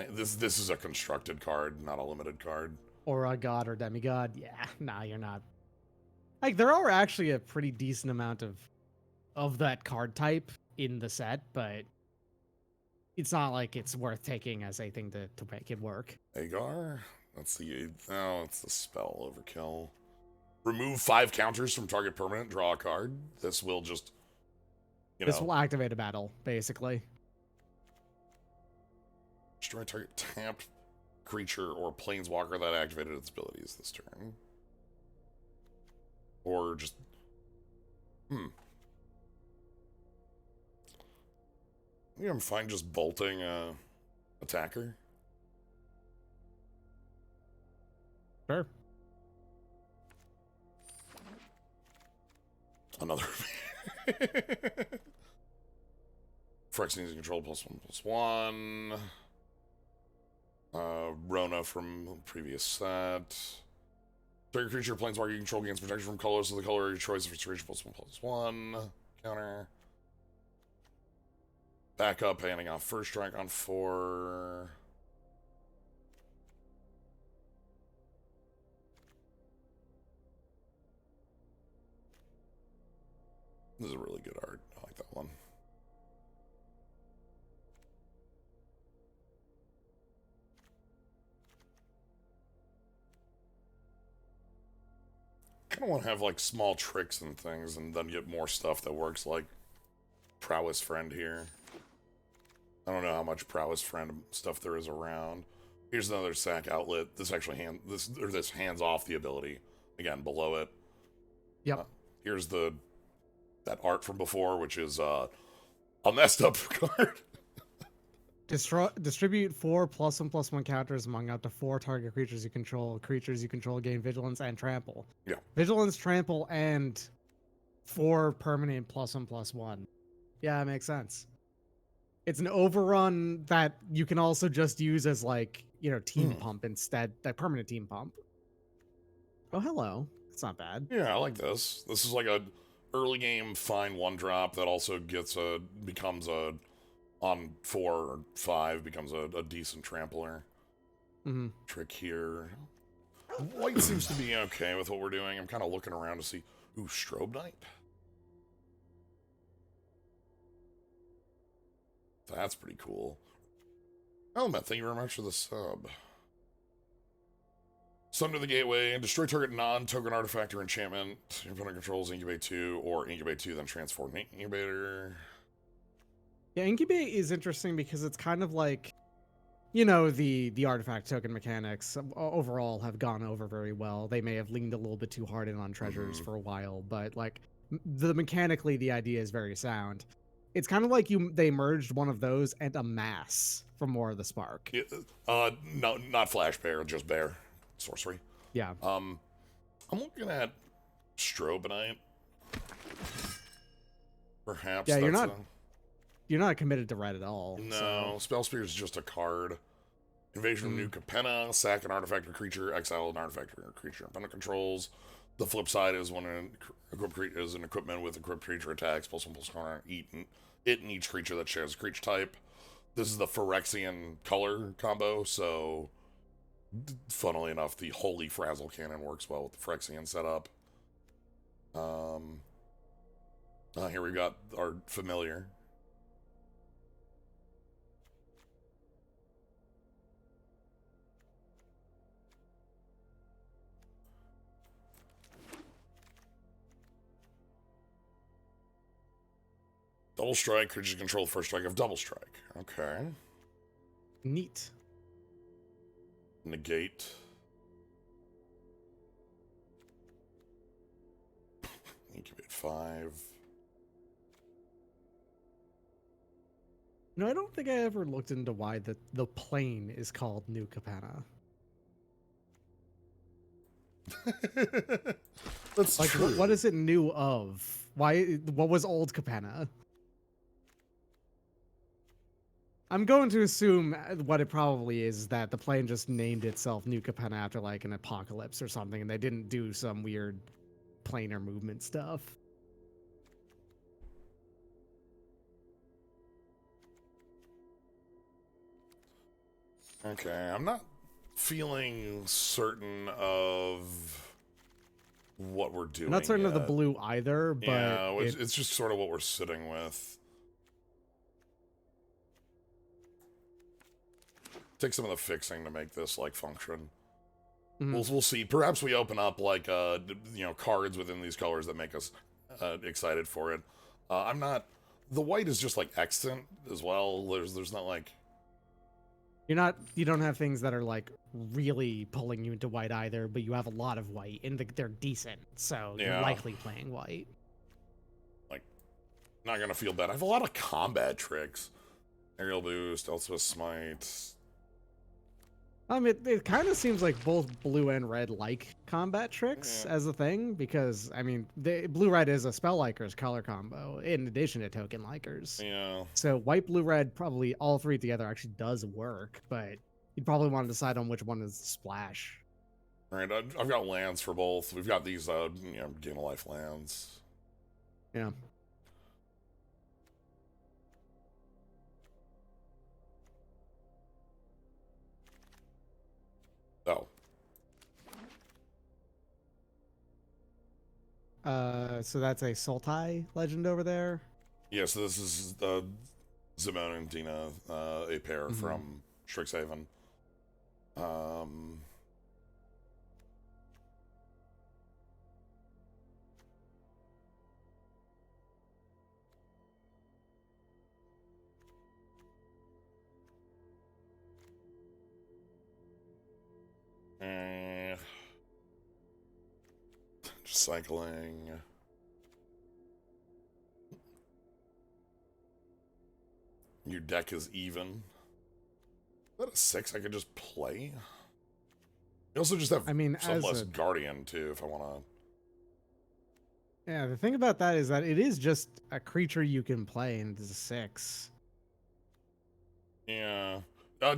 This is a constructed card, not a limited card. Or a god or demigod. Yeah, nah, you're not. Like there are actually a pretty decent amount of that card type in the set, but it's not like it's worth taking as a thing to make it work. Agar? That's the... Oh, it's the spell overkill. Remove 5 counters from target permanent, draw a card. This will just... This will activate a battle, basically. Destroy target tapped creature or planeswalker that activated its abilities this turn. Or just... Yeah, I'm fine just bolting attacker. Sure. Another. Phyrexian control +1/+1. Rona from previous set. Target creature, planeswalker you control gains protection from colors of the color of your choice if it's creature +1/+1. Counter. Backup, handing off first strike on 4. This is a really good art. I like that one. I kind of want to have like small tricks and things and then get more stuff that works, like Prowess Friend here. I don't know how much Prowess Friend stuff there is around. Here's another sack outlet. This actually this hands off the ability. Again, below it. Yep. Here's that art from before, which is a messed up card. Distribute 4 +1/+1 counters among up to 4 target creatures you control. Creatures you control gain vigilance and trample. Yeah. Vigilance, trample, and 4 permanent +1/+1. Yeah, it makes sense. It's an overrun that you can also just use as like, team pump instead, that permanent team pump. Oh, hello. It's not bad. Yeah, I like this. This is like a early game fine 1-drop that also becomes a on 4 or 5 becomes a decent trampler. Trick here. White seems to be okay with what we're doing. I'm kind of looking around to see. Ooh, Strobe Knight. That's pretty cool. Element, thank you very much for the sub. Sunder the Gateway, and destroy target non-token artifact or enchantment. Your opponent controls Incubate 2, or Incubate 2, then transform Incubator. Yeah, Incubate is interesting because it's kind of like, the artifact token mechanics overall have gone over very well. They may have leaned a little bit too hard in on treasures for a while, but like mechanically, the idea is very sound. It's kind of like they merged one of those and a mass from War of the Spark. Yeah, no, not Flash Bear, just Bear. Sorcery. Yeah. I'm looking at Strobe Knight. Perhaps. Yeah, you're not committed to red at all. No, Spell Spear is just a card. Invasion of New Capenna, sack an artifact or creature, exile an artifact or creature opponent controls. The flip side is when an equipment with equipped creature attacks, +1/+1, it and each creature that shares a creature type. This is the Phyrexian color combo, so funnily enough, the Holy Frazzle Cannon works well with the Phyrexian setup. Here we've got our familiar. Double strike, creatures control the first strike of double strike. Okay. Neat. Negate. Incubate 5. No, I don't think I ever looked into why the plane is called New Capenna. That's like, true. what is it new of? Why? What was old Capenna? I'm going to assume what it probably is that the plane just named itself New Capenna after like an apocalypse or something, and they didn't do some weird planar movement stuff. Okay, I'm not feeling certain of what we're doing. I'm not certain yet. of the blue either, but yeah, it's just sort of what we're sitting with. Take some of the fixing to make this like function. We'll see. Perhaps we open up like cards within these colors that make us excited for it. I'm not. The white is just like extant as well. There's not like. You don't have things that are like really pulling you into white either, but you have a lot of white and they're decent, so you're likely playing white. Like, not gonna feel bad. I have a lot of combat tricks. Aerial boost, Elspeth smite. It kind of seems like both blue and red like combat tricks as a thing, because I mean, blue-red is a spell likers color combo in addition to token likers. Yeah. So white, blue, red, probably all three together actually does work, but you'd probably want to decide on which one is splash. All right, I've got lands for both. We've got these, gain of life lands. Yeah. Oh. So that's a Sultai legend over there? Yeah, so this is Zimone and Dina, a pair from Strixhaven. Just cycling. Your deck is even. Is that a 6 I could just play? You also just have some less Guardian, too, if I want to... Yeah, the thing about that is that it is just a creature you can play, and it's a 6. Yeah.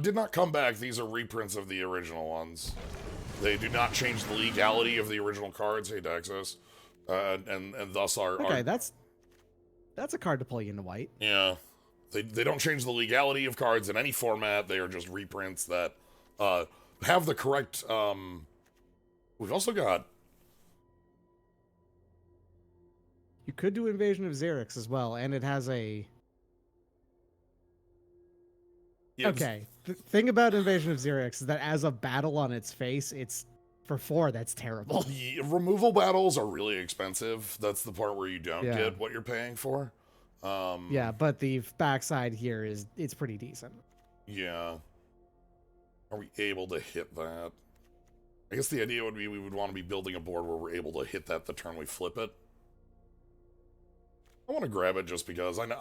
Did not come back. These are reprints of the original ones. They do not change the legality of the original cards, hey Daxos. And thus are... Okay, that's a card to play into white. Yeah. They don't change the legality of cards in any format. They are just reprints that have the correct... We've also got... You could do Invasion of Xerix as well, and it has a... Yeah, okay, the thing about Invasion of Xerix is that as a battle on its face, it's... For 4, that's terrible. The removal battles are really expensive. That's the part where you don't get what you're paying for. Yeah, but the backside here it's pretty decent. Yeah. Are we able to hit that? I guess the idea would be we would want to be building a board where we're able to hit that the turn we flip it. I want to grab it just because I know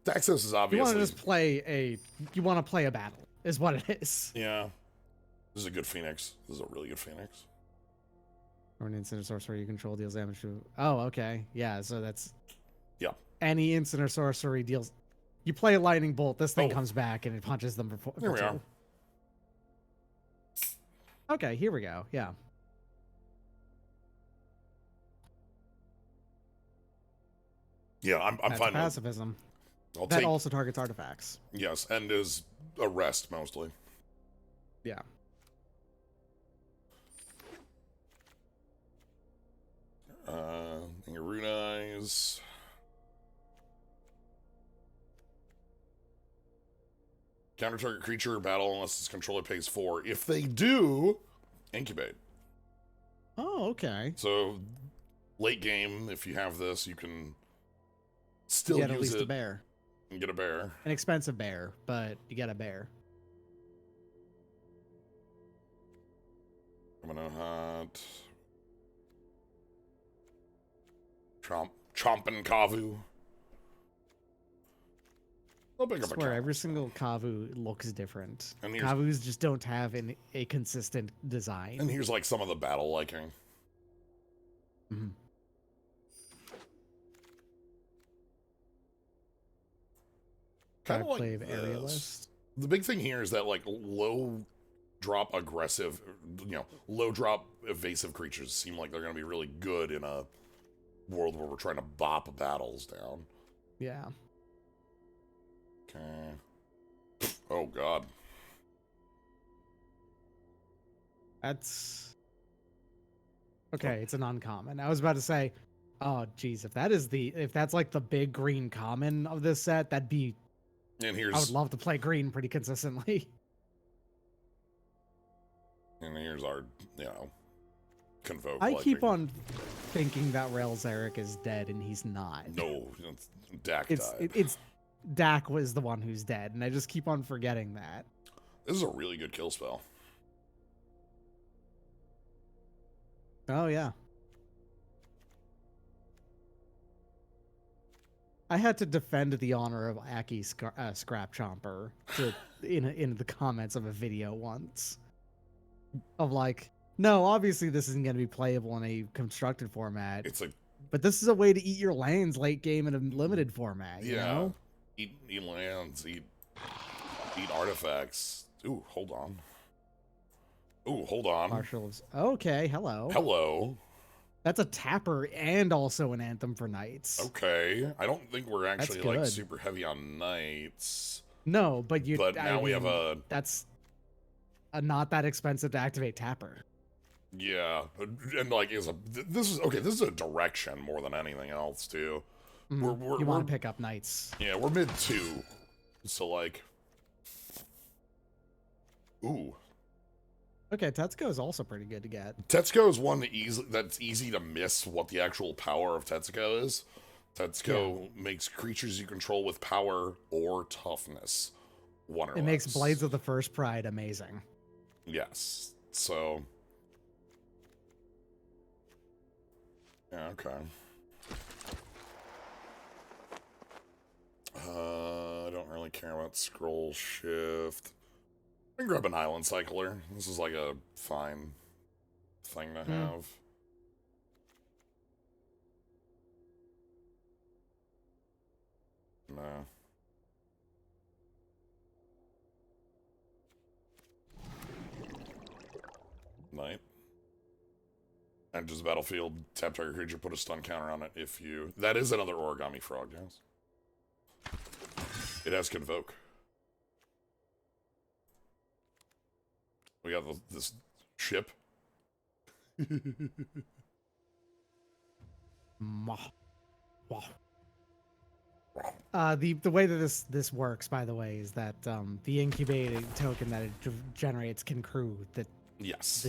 Daxos is obviously... You want to just play You want to play a battle, is what it is. Yeah. This is a good Phoenix. This is a really good Phoenix. Or an instant or sorcery you control deals damage to... Oh, okay. Yeah, so that's... Yeah. Any instant or sorcery deals... You play a lightning bolt, this thing comes back and it punches them for Here we 2. are. Okay, here we go. Yeah. Yeah, I'm fine with pacifism. that also targets artifacts. Yes, and is a rest mostly. Yeah. Runize. Counter target creature battle unless its controller pays 4. If they do, incubate. Oh, okay. So late game, if you have this, you can Still you get at use least it a bear. and get a bear. An expensive bear, but you get a bear. I'm gonna hunt. Chompin' Kavu. I'll pick I up a swear, cow. every single Kavu looks different. And here's- Kavus just don't have a consistent design. And here's like some of the battle liking. Mhm. Kind of like Clave this. aerialist. The big thing here is that like low drop aggressive, low drop evasive creatures seem like they're going to be really good in a world where we're trying to bop battles down. Yeah. Okay. Oh god. That's okay. It's an uncommon. I was about to say, oh geez, if that's like the big green common of this set, that'd be. And I would love to play green pretty consistently. And here's our, Convoke. I keep on thinking that Rails Eric is dead, and he's not. No, Dak died. It's Dak was the one who's dead, and I just keep on forgetting that. This is a really good kill spell. Oh yeah. I had to defend the honor of Aki Scrap Chomper in the comments of a video once. Of like, no, obviously this isn't going to be playable in a constructed format. But this is a way to eat your lands late game in a limited format. Yeah. You know? Eat lands, eat artifacts. Ooh, hold on. Marshall's. Okay, hello. Hello. That's a tapper and also an anthem for knights. Okay. I don't think we're actually like good. super heavy on knights. No, but now we have a. That's not that expensive to activate tapper. Yeah, and like this is a direction more than anything else too. Mm-hmm. You want to pick up knights. Yeah, we're mid 2, so like, ooh. Okay, Tetsuko is also pretty good to get. Tetsuko is one that's easy to miss what the actual power of Tetsuko is. Tetsuko makes creatures you control with power or toughness 1 or less. It makes Blades of the First Pride amazing. Yes, so. Yeah, okay. I don't really care about scroll shift. I can grab an island cycler. This is like a fine thing to have. No. Night. Enters the battlefield, tap target creature, put a stun counter on it if you... That is another origami frog, guys. It has Convoke. We got this ship. The way that this works, by the way, is that the incubated token that it generates can crew the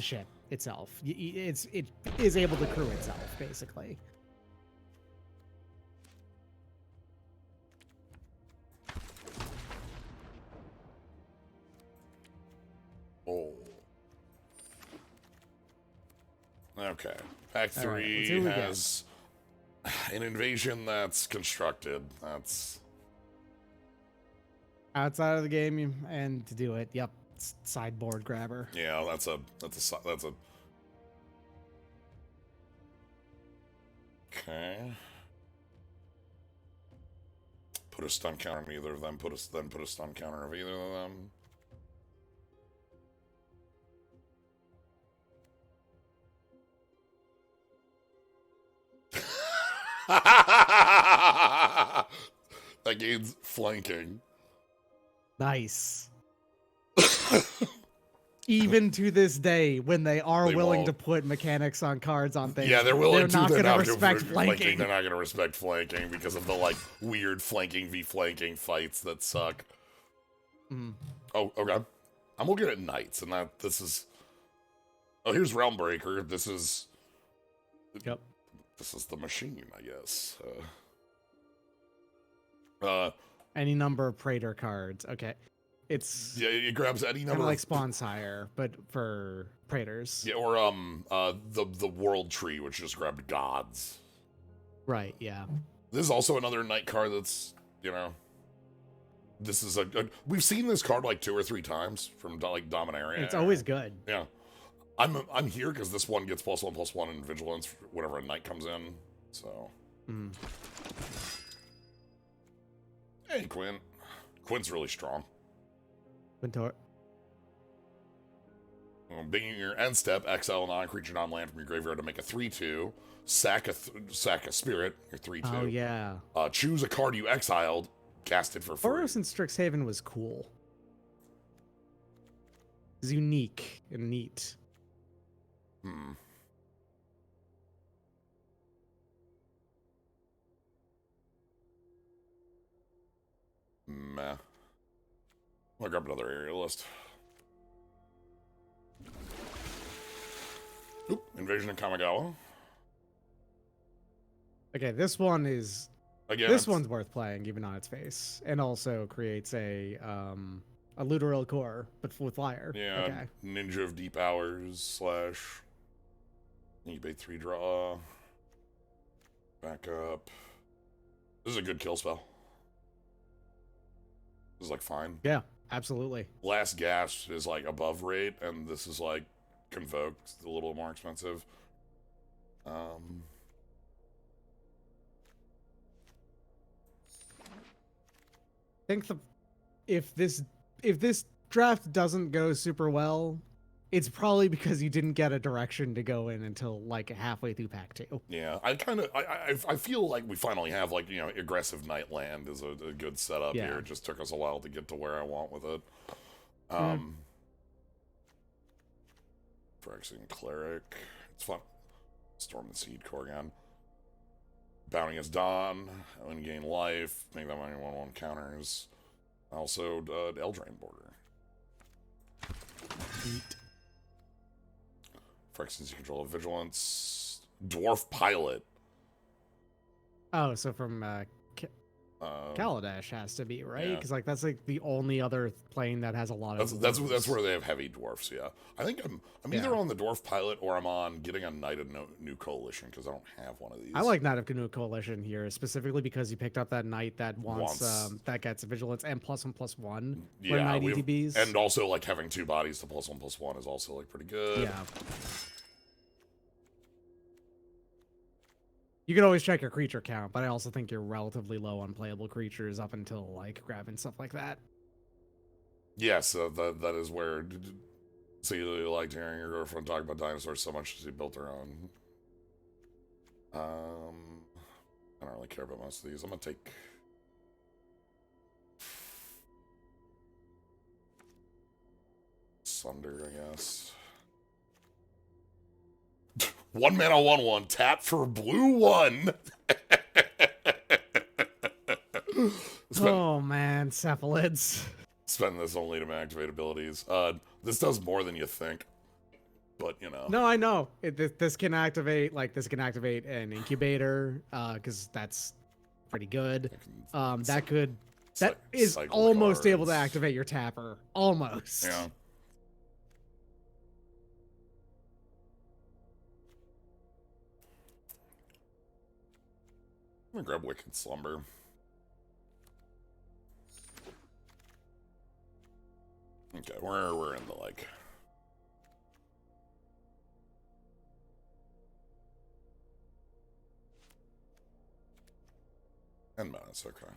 ship itself. It is able to crew itself, basically. Oh. Okay. Pack 3 has an invasion that's constructed. That's outside of the game, and to do it, yep, sideboard grabber. Yeah, that's a. Okay. Put a stun counter on either of them. Put a stun counter of either of them. That gains flanking. Nice. Even to this day, when they willing to put mechanics on cards on things, they're willing they're to. Not They're gonna not respect gonna flanking. They're not going to respect flanking because of the like weird flanking v flanking fights that suck. Oh, okay. I'm looking at knights, and this is. Oh, here's Realmbreaker. This is. Yep. This is the machine, I guess. Any number of Praetor cards. Okay. It's Yeah, it grabs any kind number of like of Spawn Sire, but for Praetors. yeah, or the World Tree, which just grabbed gods. Right, yeah. This is also another night card that's, you know, this is we've seen this card like 2 or 3 times from like Dominaria. It's always good. Yeah. I'm here because this one gets +1/+1 in Vigilance whenever a knight comes in. So. Hey, Quinn. Quinn's really strong. Quintor. Beginning your end step, exile non-creature non-land from your graveyard to make a 3/2. Sack a spirit, your 3/2. Oh yeah. Choose a card you exiled, cast it for free. Boros in Strixhaven was cool. It's unique and neat. Meh. I'll grab another area list. Oop, Invasion of Kamigawa. Okay, this one is Again, this one's worth playing even on its face, and also creates a literal core, but with flyer. Yeah, Okay. Ninja of Deep Hours / you pay 3 draw. Back up. This is a good kill spell. This is like fine. Yeah, absolutely. Last Gasp is like above rate, and this is like Convoked, a little more expensive. I think if this draft doesn't go super well, it's probably because you didn't get a direction to go in until like halfway through pack 2. Yeah, I feel like we finally have like, you know, aggressive Nightland is a good setup here. It just took us a while to get to where I want with it. Phyrexian Cleric, it's fun. Storm the Seed Core again. Bounding as Dawn, and gain life, make that money 1/1 counters. Also, Eldraine Border. Neat. Phyrexian Control of Vigilance. Dwarf Pilot. Oh, so from Kaladesh has to be, right? Yeah. Because like that's like the only other plane that has a lot of. That's where they have heavy dwarfs. Yeah, I think I'm either on the Dwarf Pilot or I'm on getting a Knight of New Coalition because I don't have one of these. I like Knight of New Coalition here specifically because you picked up that knight that wants that gets vigilance and +1/+1. Yeah, knight ETBs. And also like having 2 bodies to +1/+1 is also like pretty good. Yeah. You can always check your creature count, but I also think you're relatively low on playable creatures up until like grabbing stuff like that. Yes, that is where. So you liked hearing your girlfriend talk about dinosaurs so much she built her own. I don't really care about most of these. I'm gonna take. Sunder, I guess. 1 mana 1/1 tap for blue 1. Oh man, cephalids. Spend this only to activate abilities. This does more than you think, but you know. No, I know. This can activate an incubator, because that's pretty good. That is almost cards. able to activate your tapper. Almost. Yeah. I'm gonna grab Wicked Slumber. Okay, we're in the like. And minus, okay.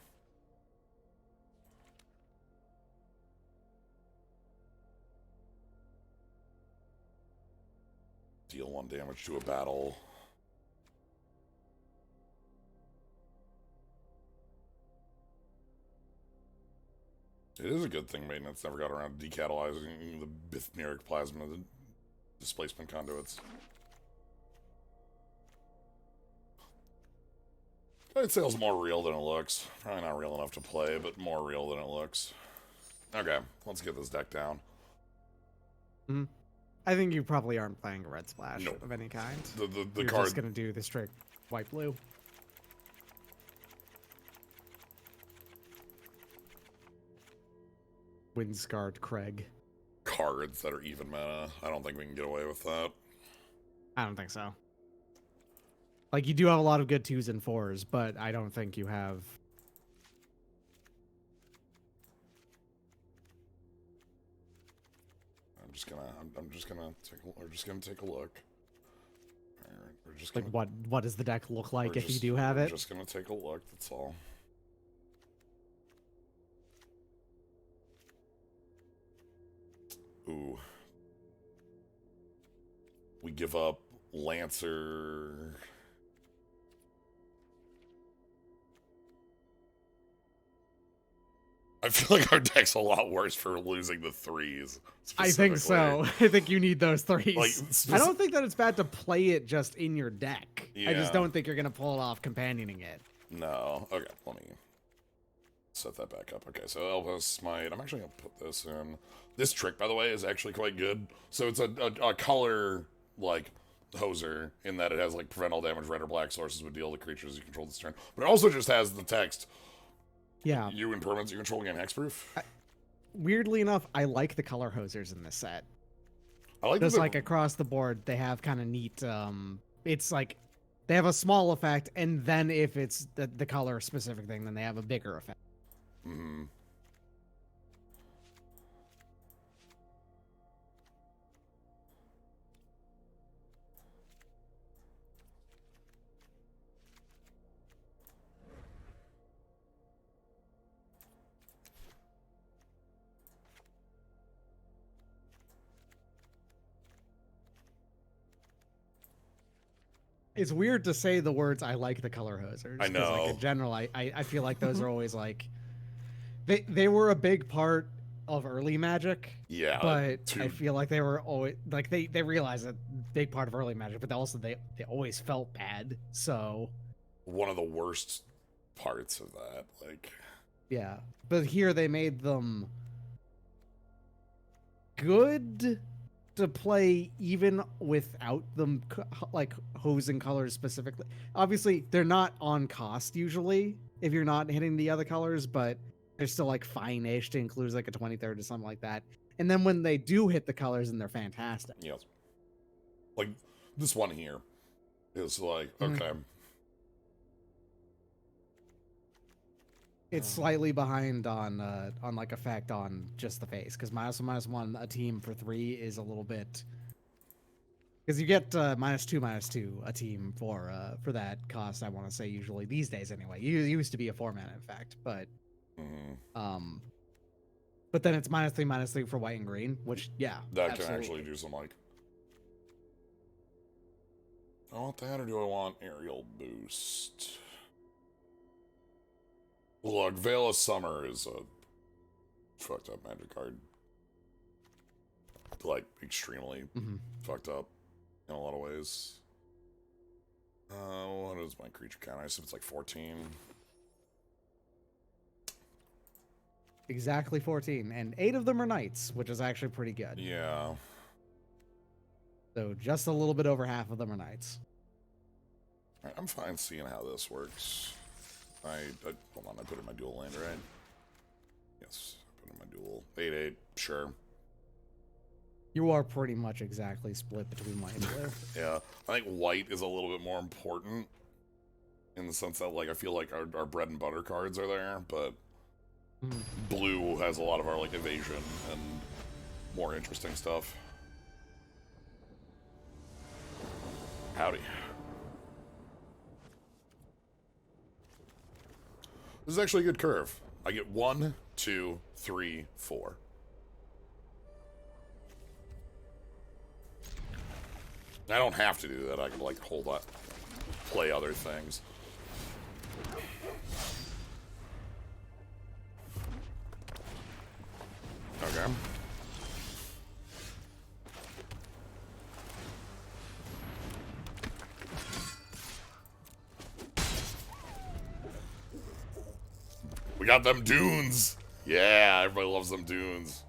Deal 1 damage to a battle. It is a good thing Maintenance never got around to decatalyzing the Bithmeric Plasma displacement conduits. I'd say it's more real than it looks. Probably not real enough to play, but more real than it looks. Okay, let's get this deck down. I think you probably aren't playing a red splash Nope. of any kind. The You're card. just gonna do the strict white blue. Windscarred Craig. cards that are even meta. I don't think we can get away with that. I don't think so. Like, you do have a lot of good 2s and 4s, but I don't think you have... we're just gonna take a look. Alright, we're just Like, gonna, what does the deck look like if you do have we're it? just gonna take a look, that's all. Ooh. We give up Lancer. I feel like our deck's a lot worse for losing the 3s. I think so. I think you need those 3s. Like, I don't think that it's bad to play it just in your deck. I just Yeah. don't think you're going to pull it off companioning it. No. Okay, let me set that back up. Okay, so Elvis Smite. I'm actually going to put this in. This trick, by the way, is actually quite good. So it's a color, like, hoser, in that it has, like, prevent all damage, red or black sources would deal to creatures you control this turn. But it also just has the text, Yeah. you and permanents you control gain hexproof. Weirdly enough, I like the color hosers in this set. I like Just that like across the board, they have kind of neat, it's like, they have a small effect, and then if it's the color specific thing, then they have a bigger effect. Mm-hmm. It's weird to say the words "I like the color hosers." I 'cause, know. Like, in general, I feel like those are always like they were a big part of early Magic. Yeah, But I feel like they were always like they realized that big part of early Magic, but also they always felt bad. So one of the worst parts of that, like. yeah, but here they made them good to play even without them like hosing colors specifically. Obviously, they're not on cost usually if you're not hitting the other colors, but they're still like fine-ish to include like a 23rd or something like that. And then when they do hit the colors, and they're fantastic. Yes. Like, this one here is like, Mhm. okay. It's slightly behind on like effect on just the face, because -1/-1 a team for 3 is a little bit, because you get -2/-2 a team for that cost. I want to say usually these days anyway. You used to be a 4-mana in fact, but but then it's -3/-3 for white and green, which yeah, That absolutely. can actually do some, like. I want that, or do I want aerial boost? Look, Veil of Summer is a fucked up Magic card. Like, extremely fucked up in a lot of ways. What is my creature count? I assume it's like 14. Exactly 14, and 8 of them are knights, which is actually pretty good. Yeah. So just a little bit over half of them are knights. Alright, I'm fine seeing how this works. Hold on, I put in my dual land, right? Yes, I put in my dual. 8/8, sure. You are pretty much exactly split between white and blue. Yeah, I think white is a little bit more important in the sense that, like, I feel like our bread and butter cards are there, but blue has a lot of our, like, evasion and more interesting stuff. Howdy. This is actually a good curve. I get 1, 2, 3, 4. I don't have to do that. I can, like, hold that, play other things. Okay. We got them dunes. Yeah, everybody loves them dunes.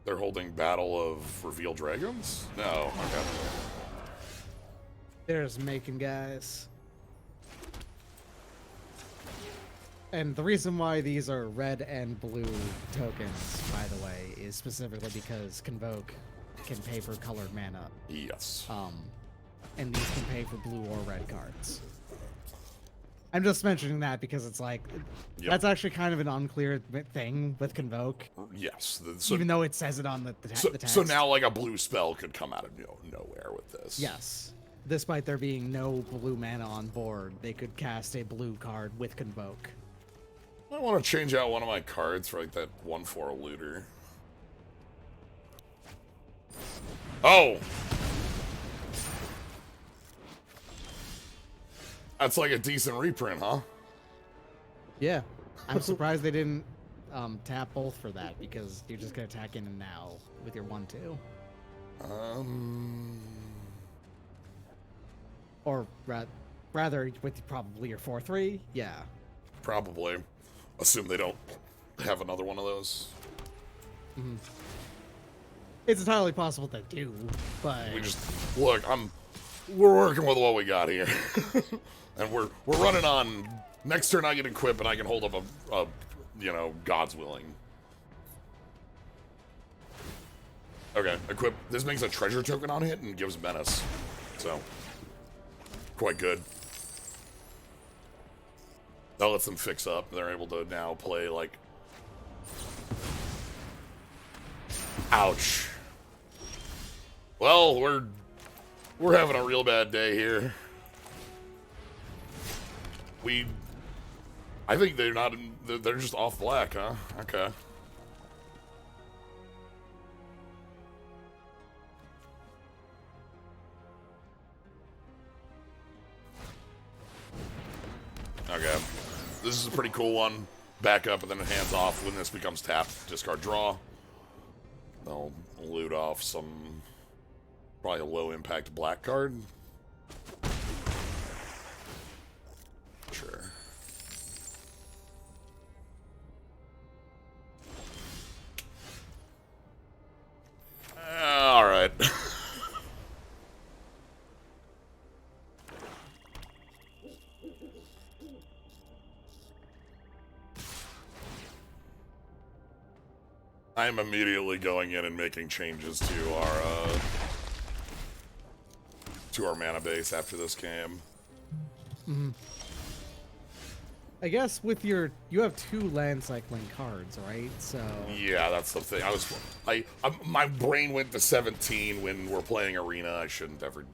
They're holding Battle of Revealed Dragons? No, okay. There's making guys. And the reason why these are red and blue tokens, by the way, is specifically because Convoke can pay for colored mana. Yes. And these can pay for blue or red cards. I'm just mentioning that because it's like, that's actually kind of an unclear thing with Convoke. Yes. Even though it says it on the text. So now, like, a blue spell could come out of nowhere with this. Yes. Despite there being no blue mana on board, they could cast a blue card with Convoke. I want to change out one of my cards for, like, that 1/4 looter. Oh! That's like a decent reprint, huh? Yeah. I'm surprised they didn't tap both for that, because you're just going to attack in and now with your 1/2. Or rather, with probably your 4/3? Yeah. Probably. Assume they don't have another one of those. Mm-hmm. It's entirely possible they do, but... We just... Look, we're working with what we got here. And we're running on... Next turn I get equip and I can hold up a God's willing. Okay, equip. This makes a treasure token on hit and gives menace. So, quite good. That lets them fix up. They're able to now play, like... Ouch. Well, we're having a real bad day here. I think they're not... They're just off black, huh? Okay. Okay. This is a pretty cool one. Back up and then hands off. When this becomes tapped, discard draw. They'll loot off some... Probably a low impact black card. Sure. Alright. I'm immediately going in and making changes to our mana base after this game. Mm-hmm. I guess with you have 2 land cycling cards, right? So yeah, that's the thing. My brain went to 17 when we're playing arena. I shouldn't ever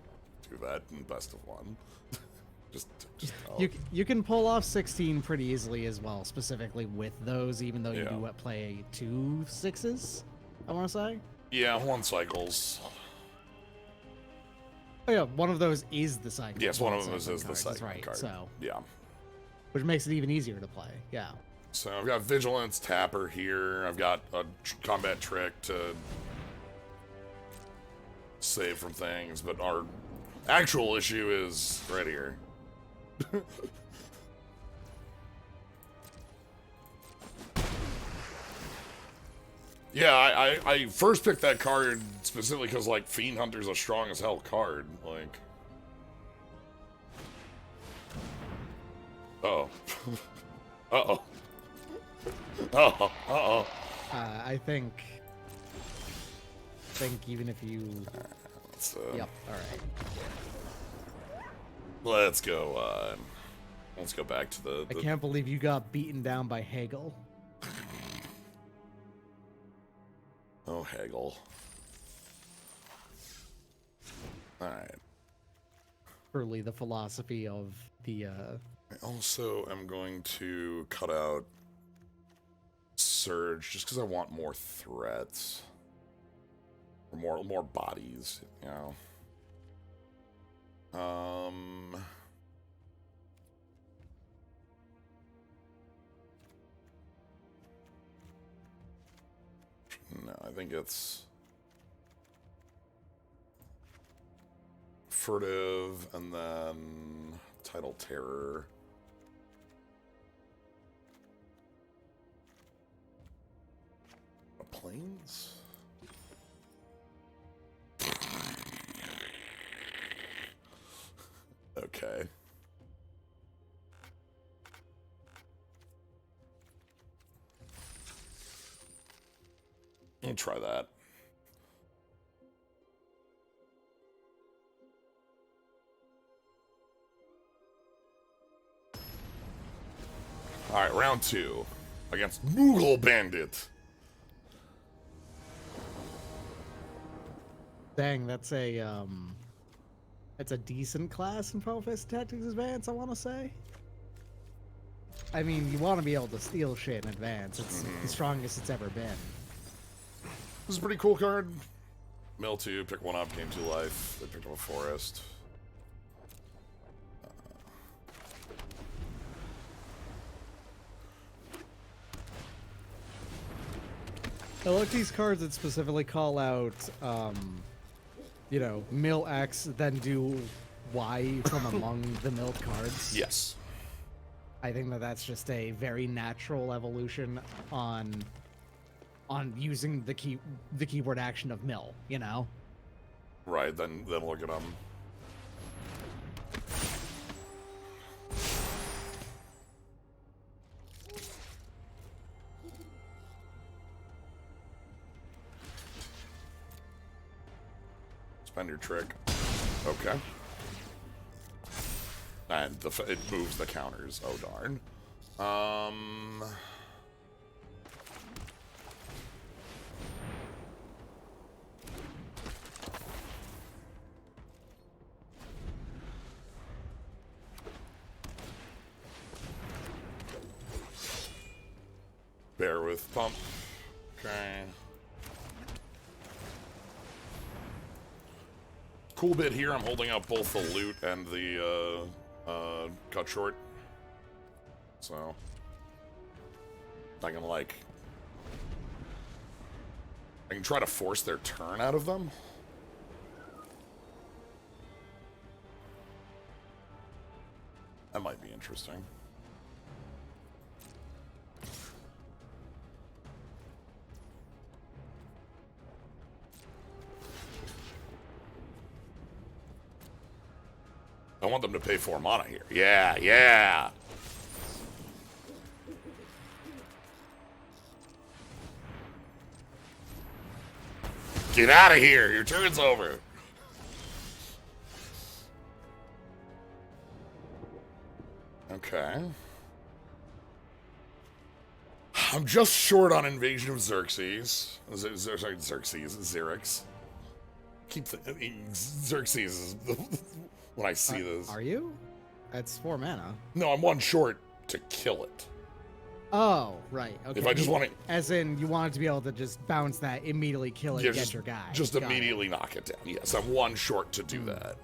do that in best of 1. just you can pull off 16 pretty easily as well, specifically with those, even though you do play 2 6s. I want to say. Yeah, 1 cycles. Oh yeah, one of those is the cycle. Yes, one of them is the cycle right, card. So yeah, which makes it even easier to play. Yeah. So I've got Vigilance, Tapper here. I've got a combat trick to save from things, but our actual issue is right here. Yeah, I first picked that card specifically because, like, Fiend Hunter's a strong as hell card. Like, uh-oh. Uh-oh. Uh-oh. Uh-oh. I think even if you... Yep, alright. Let's go back to the... I can't believe you got beaten down by Hegel. Oh, Hegel. Alright. Truly the philosophy of the, I also am going to cut out Surge just because I want more threats. Or more bodies, you know. No, I think it's Furtive and then Tidal Terror. Planes? Okay. I'll try that. Alright, round 2. Against Moogle Bandit. Dang, that's a decent class in Final Fantasy Tactics Advance, I want to say. I mean, you want to be able to steal shit in advance. It's the strongest it's ever been. This is a pretty cool card. Mill 2, pick 1 up, gain 2 life. They picked up a forest. I like these cards that specifically call out, you know, mill X, then do Y from among the milled cards. Yes. I think that that's just a very natural evolution on using the keyboard action of mill, you know? Right, then look at them. Spend your trick. Okay. And it moves the counters. Oh, darn. Bear with pump. Okay. Cool bit here, I'm holding up both the loot and the cut short. So I can I can try to force their turn out of them. That might be interesting. I want them to pay 4 mana here. Yeah, yeah. Get out of here. Your turn's over. Okay. I'm just short on Invasion of Xerxes. Xerxes. Keep Xerxes is when I see this. Are you? That's 4 mana. No, I'm 1 short to kill it. Oh, right. Okay. If I just want to... As in, you want it to be able to just bounce that, immediately kill it, Yeah, get just, your guy. Just Got immediately knock it down. Yes, I'm 1 short to do that.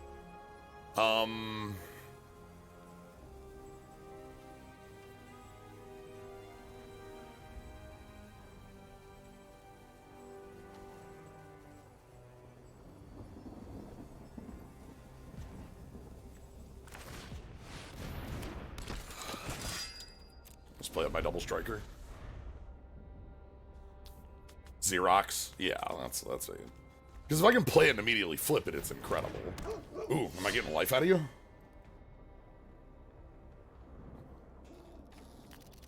Let's play up my double striker. Xerox. Yeah, that's it. Because if I can play it and immediately flip it, it's incredible. Ooh, am I getting life out of you?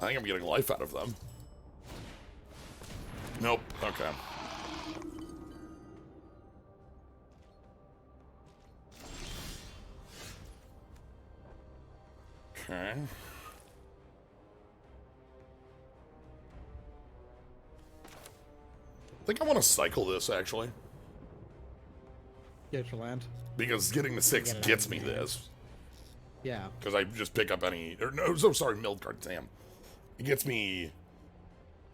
I think I'm getting life out of them. Nope. Okay. Okay. I think I want to cycle this, actually. Get your land. Because getting the 6 gets me this. Yeah. Because I just pick up any... Or no, so sorry, milled card, damn. It gets me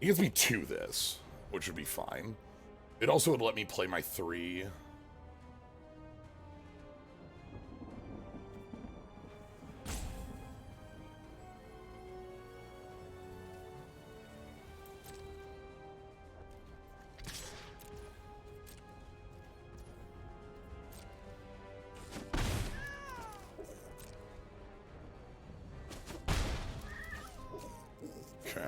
2 this, which would be fine. It also would let me play my 3... Okay.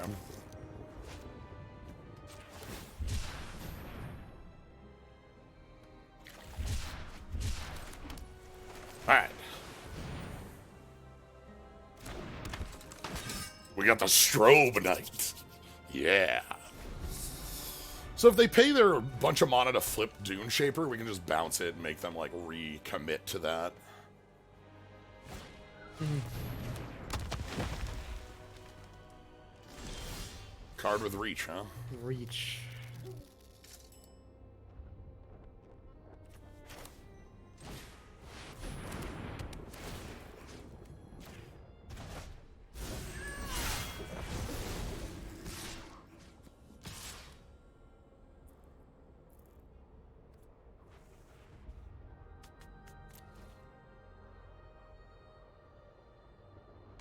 We got the strobe knight. Yeah. So if they pay their bunch of mana to flip Dune Shaper, we can just bounce it and make them, like, recommit to that. Card with reach, huh? Reach.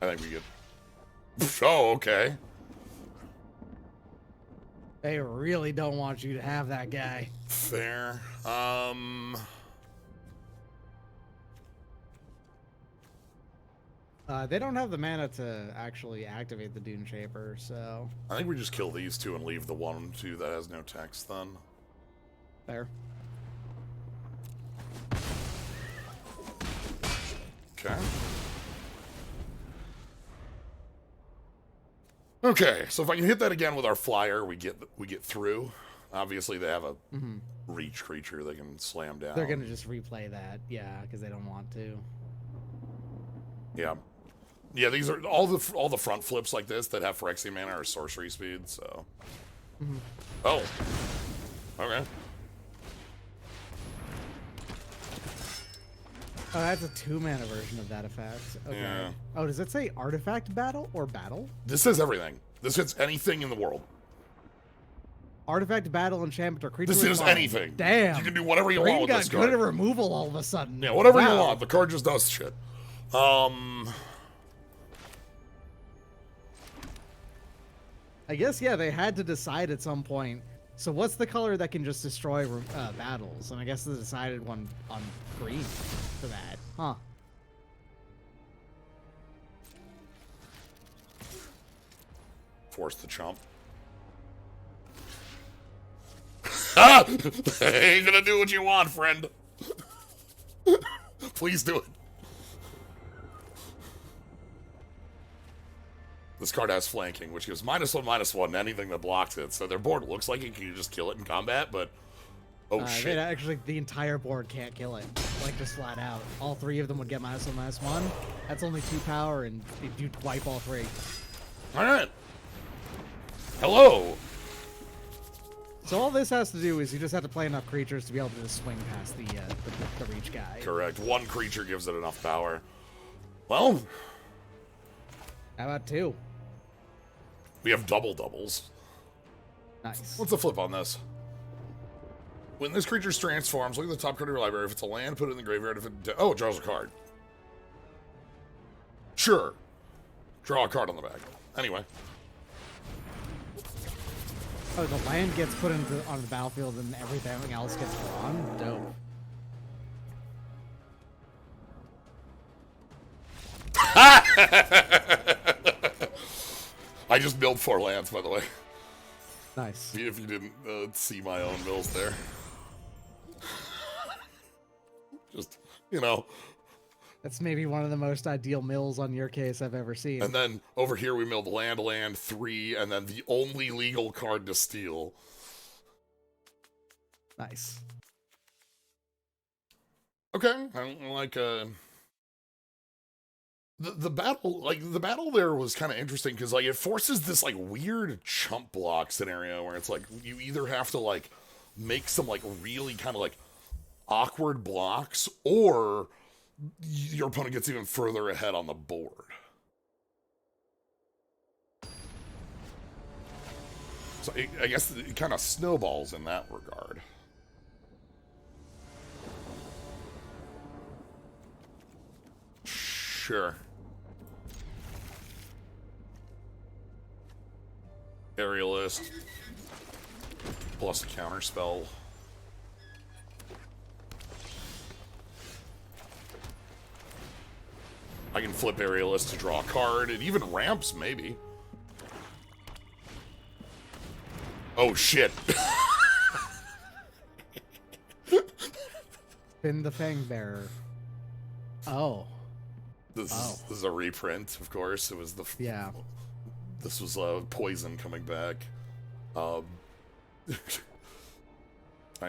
I think we get... Oh, okay. They really don't want you to have that guy. Fair. They don't have the mana to actually activate the Dune Shaper, so... I think we just kill these two and leave the 1/2 that has no text, then. Fair. Okay. Okay, so if I can hit that again with our flyer, we get through. Obviously, they have a reach creature they can slam down. They're gonna just replay that, yeah, because they don't want to. Yeah, yeah. These are all the front flips like this that have Phyrexian mana are sorcery speed. So. Oh. Okay. Oh, that's a 2-mana version of that effect. Okay. Yeah. Oh, does it say artifact battle or battle? This says everything. This hits anything in the world. Artifact battle enchantment or creature. This is response. anything. Damn. You can do whatever you Green want with got this good card. at removal all of a sudden. Yeah, whatever you Wow. want. The card just does shit. I guess, yeah, they had to decide at some point. So what's the color that can just destroy battles? And I guess they decided one on green for that. Huh. Force the chump. Ah! Ain't gonna do what you want, friend. Please do it. This card has flanking, which gives -1/-1 to anything that blocks it. So their board looks like it can just kill it in combat, but oh shit! Actually, the entire board can't kill it. Like just flat out, all 3 of them would get -1/-1. That's only 2 power, and you'd wipe all 3. All right. Hello. So all this has to do is you just have to play enough creatures to be able to just swing past the reach guy. Correct. 1 creature gives it enough power. Well, How about 2? we have doubles. Nice. What's the flip on this? When this creature transforms, look at the top card of your library. If it's a land, put it in the graveyard. If it it draws a card. Sure. Draw a card on the back. Anyway. Oh, the land gets put on the battlefield and everything else gets drawn? Dope. I just milled 4 lands, by the way. Nice. If you didn't see my own mills there. Just, you know. That's maybe one of the most ideal mills on your case I've ever seen. And then over here we milled land, 3, and then the only legal card to steal. Nice. Okay, I like the battle there was kind of interesting because like it forces this like weird chump block scenario where it's like you either have to like make some like really kind of like awkward blocks or your opponent gets even further ahead on the board. So I guess it kind of snowballs in that regard. Sure. Aerialist. Plus a counter spell. I can flip Aerialist to draw a card. It even ramps, maybe. Oh, shit. Spin the Fang Bearer. Oh. This is a reprint, of course. It was the this was Poison coming back. I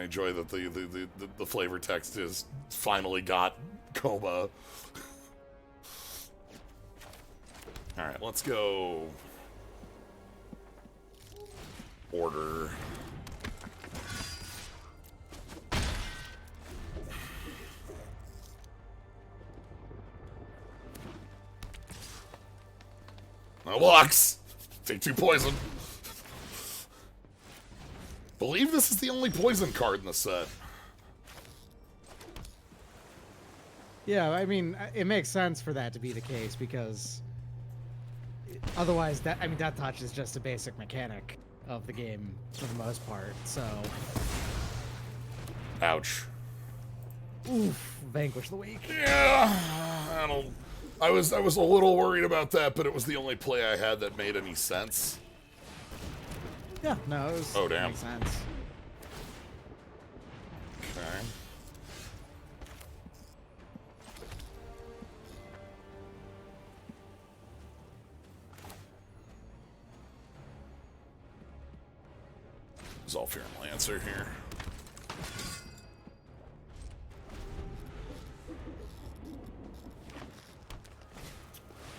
enjoy that the flavor text is finally got coma. Alright, let's go. Order. No locks. Take 2 poison. Believe this is the only poison card in the set. Yeah, I mean, it makes sense for that to be the case because otherwise, Death Touch is just a basic mechanic of the game for the most part. So, ouch. Oof, vanquish the weak. Yeah, I was a little worried about that, but it was the only play I had that made any sense. Yeah, no, it was. Oh damn. Makes sense. Okay. Zolfir and Lancer here.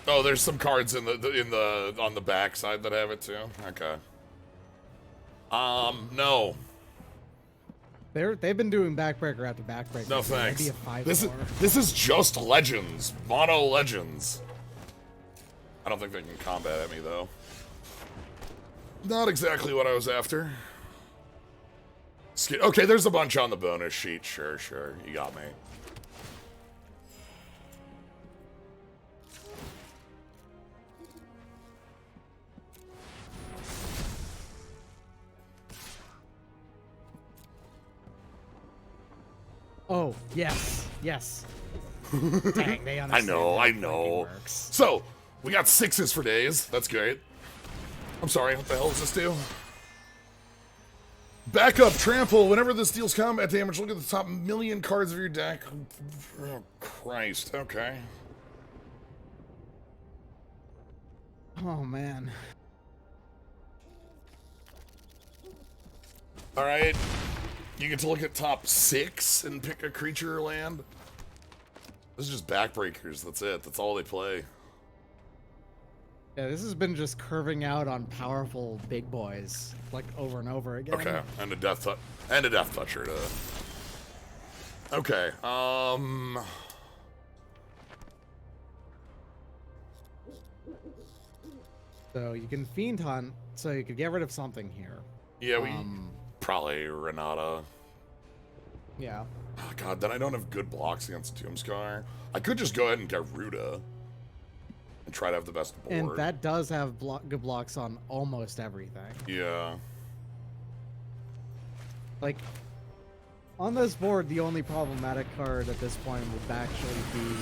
Oh, there's some cards in the on the back side that have it too. Okay. No. They've been doing backbreaker after backbreaker. No thanks. Maybe a 5-4. This is just Legends, mono Legends. I don't think they can combat at me though. Not exactly what I was after. Okay, there's a bunch on the bonus sheet. Sure, you got me. Oh, yes. Dang, they understand. I know. So, we got 6s for days. That's great. I'm sorry, what the hell does this do? Backup, trample. Whenever this deals combat damage, look at the top 1,000,000 cards of your deck. Oh, Christ. Okay. Oh, man. Alright. You get to look at top 6 and pick a creature or land. This is just backbreakers. That's it. That's all they play. Yeah, this has been just curving out on powerful big boys, like over and over again. Okay, and a death toucher to. Okay, So you can Fiend Hunt, so you could get rid of something here. Yeah, we probably Renata. Yeah. Oh, God, then I don't have good blocks against Doomscar. I could just go ahead and Garuda and try to have the best board. And that does have good blocks on almost everything. Yeah. Like, on this board, the only problematic card at this point would actually be...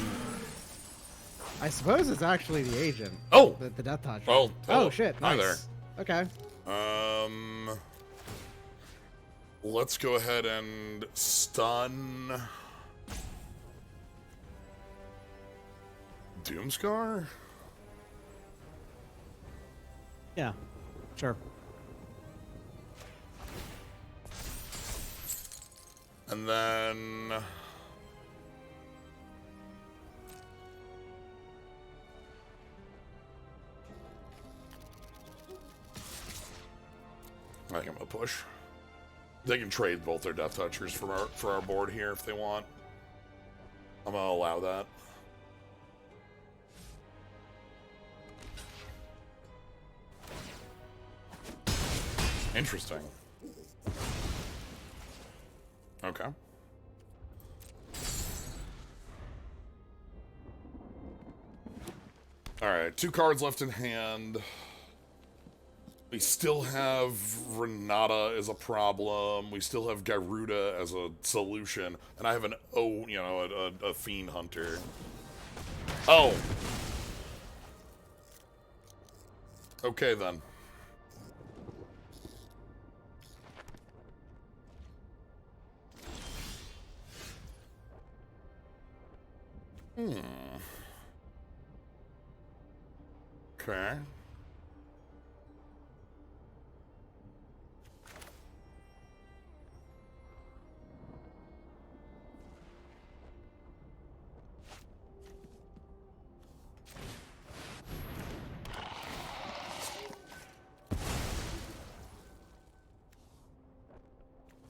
I suppose it's actually the Agent. Oh! The Death Touch. Oh, shit, hi nice. there. Okay. Let's go ahead and stun Doomscar? Yeah, sure. And then I think I'm gonna push. They can trade both their Death Touchers for our board here if they want. I'm gonna allow that. Interesting. Okay. Alright, 2 cards left in hand. We still have Renata as a problem. We still have Garuda as a solution. And I have a Fiend Hunter. Oh! Okay, then. Okay.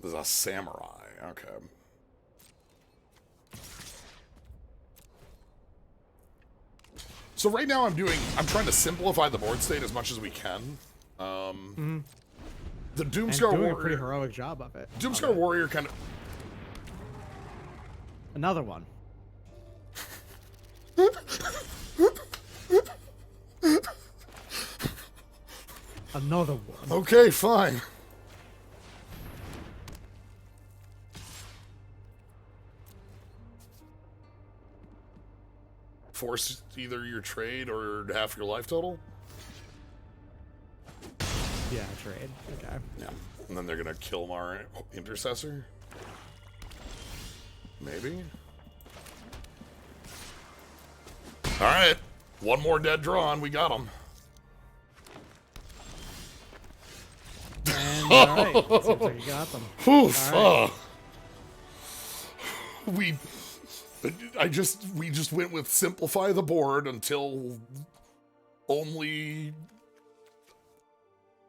This is a samurai. Okay. So right now I'm trying to simplify the board state as much as we can. The Doomscar doing Warrior, a pretty heroic job of it. Doomscar Warrior kind of. Another one. Another one. Okay, fine. Force either your trade or half your life total? Yeah, trade. Okay. Yeah. And then they're gonna kill our intercessor? Maybe? Alright. One more dead drawn. We got him. And alright. Seems like you got them. Oof. All right. We just went with simplify the board until only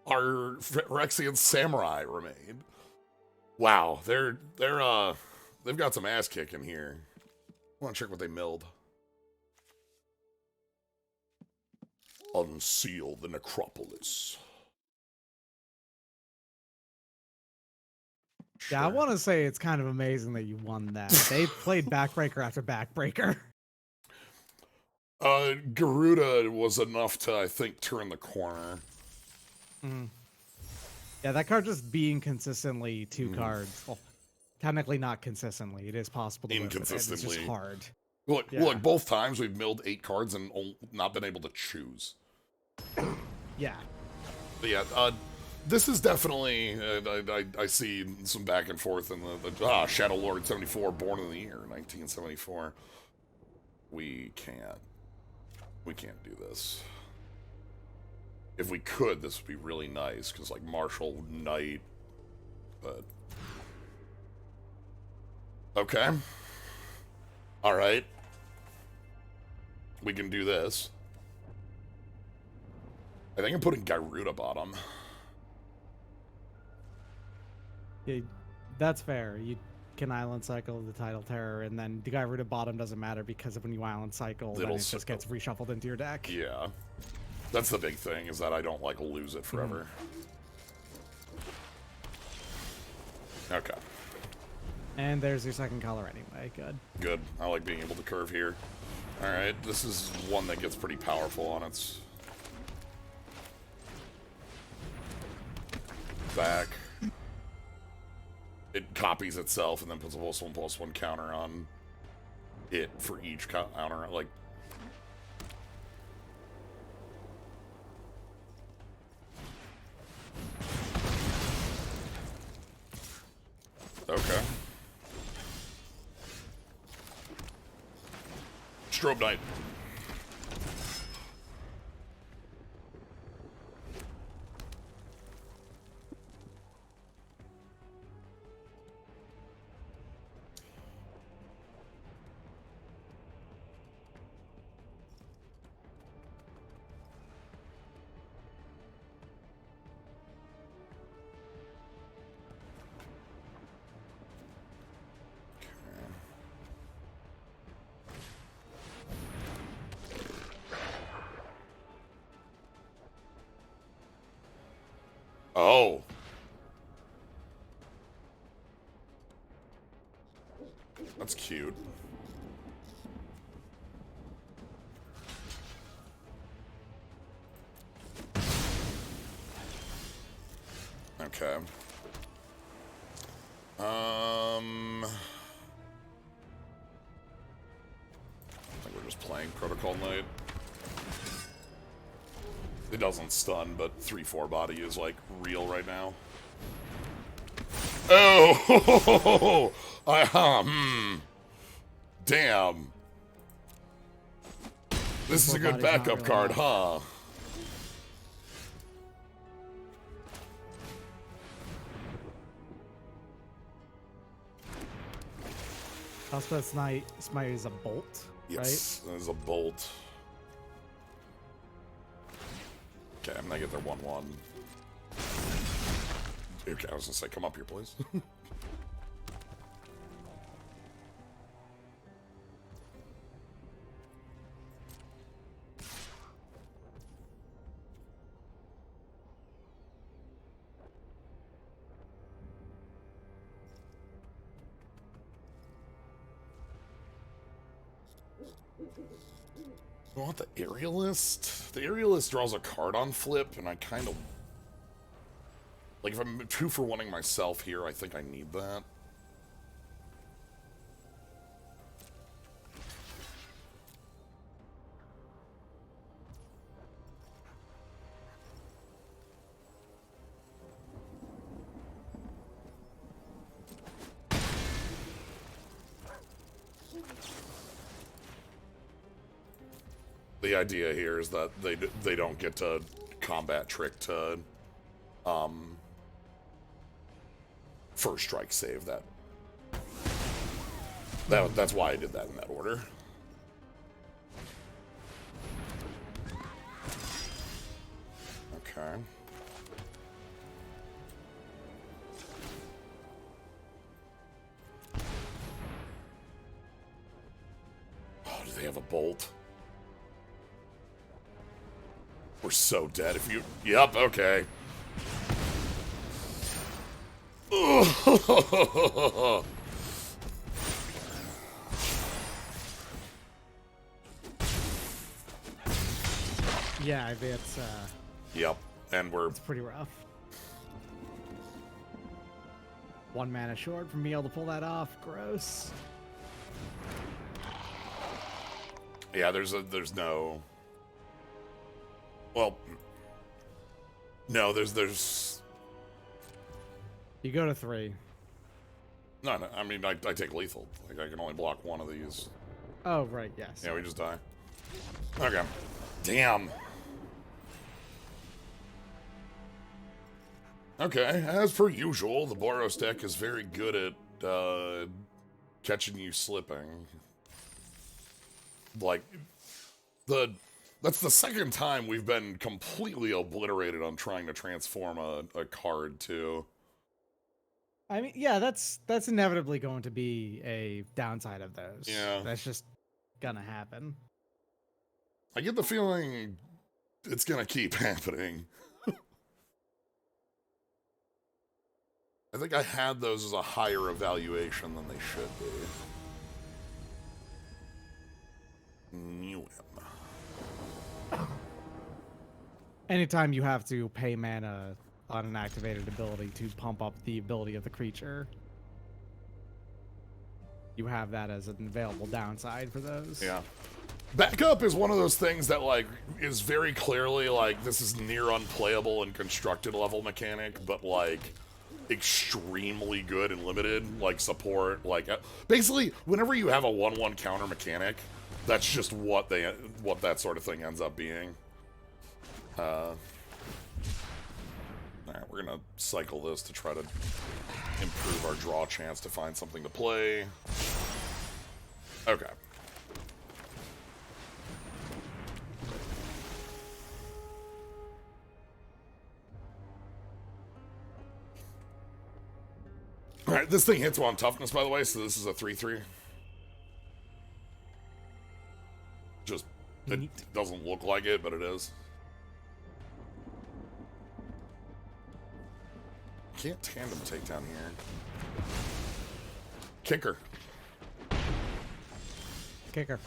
our Phyrexian samurai remained. Wow, they've got some ass kicking here. I want to check what they milled. Unseal the necropolis. Yeah, I want to say it's kind of amazing that you won that. They played backbreaker after backbreaker. Garuda was enough to, I think, turn the corner. Yeah, that card just being consistently two cards. Well, technically not consistently. It is possible to win with it. It's just hard. Look, both times we've milled 8 cards and not been able to choose. Yeah. But yeah, this is definitely, I see some back and forth in the Shadow Lord 74, Born in the Year, 1974. We can't do this. If we could, this would be really nice, because, like, Martial Knight, but... Okay. Alright. We can do this. I think I'm putting Garuda bottom. Yeah, that's fair. You can island cycle the Tidal Terror, and then the Garuda bottom doesn't matter because when you island cycle, then it just gets reshuffled into your deck. Yeah. That's the big thing, is that I don't, like, lose it forever. Okay. And there's your second color anyway. Good. Good. I like being able to curve here. Alright, this is one that gets pretty powerful on its back. It copies itself and then puts a +1/+1 counter on it for each counter. Like, okay. Strobe Knight. Oh. That's cute. Okay. I think we're just playing Protocol Knight. It doesn't stun, but 3/4 body is, like, real right now. Oh! Damn. This is a good backup card, huh? Elspeth's Smite is a bolt, yes, right? It is a bolt. Okay, I'm gonna get their 1/1. Okay, I was gonna say, come up here, please. I want the aerialist. The aerialist draws a card on flip, and I kind of... Like, if I'm 2 for 1-ing myself here, I think I need that. The idea here is that they don't get to combat trick to first strike save that. That's why I did that in that order. Okay. Oh, do they have a bolt? We're so dead if you... Yep, okay. Yeah, it's Yep, and it's pretty rough. 1 mana short from being able to pull that off. Gross. Yeah, there's no... Well... No, there's... You go to 3. No, I mean, I take lethal. Like, I can only block 1 of these. Oh, right, yes. Yeah, we just die. Okay. Damn. Okay, as per usual, the Boros deck is very good at catching you slipping. Like, that's the second time we've been completely obliterated on trying to transform a card, too. I mean, yeah, that's inevitably going to be a downside of those. Yeah. That's just gonna happen. I get the feeling it's gonna keep happening. I think I had those as a higher evaluation than they should be. New Anytime you have to pay mana on an activated ability to pump up the ability of the creature, you have that as an available downside for those. Yeah. Backup is one of those things that, like, is very clearly, like, this is near unplayable and constructed level mechanic, but, like, extremely good and limited, like, support, like, basically, whenever you have a 1/1 counter mechanic, that's just what that sort of thing ends up being. Alright, we're gonna cycle this to try to improve our draw chance to find something to play. Okay. Alright, this thing hits on toughness, by the way, so this is a 3/3. Just, it doesn't look like it, but it is. Can't tandem take down here. Kicker. Kicker.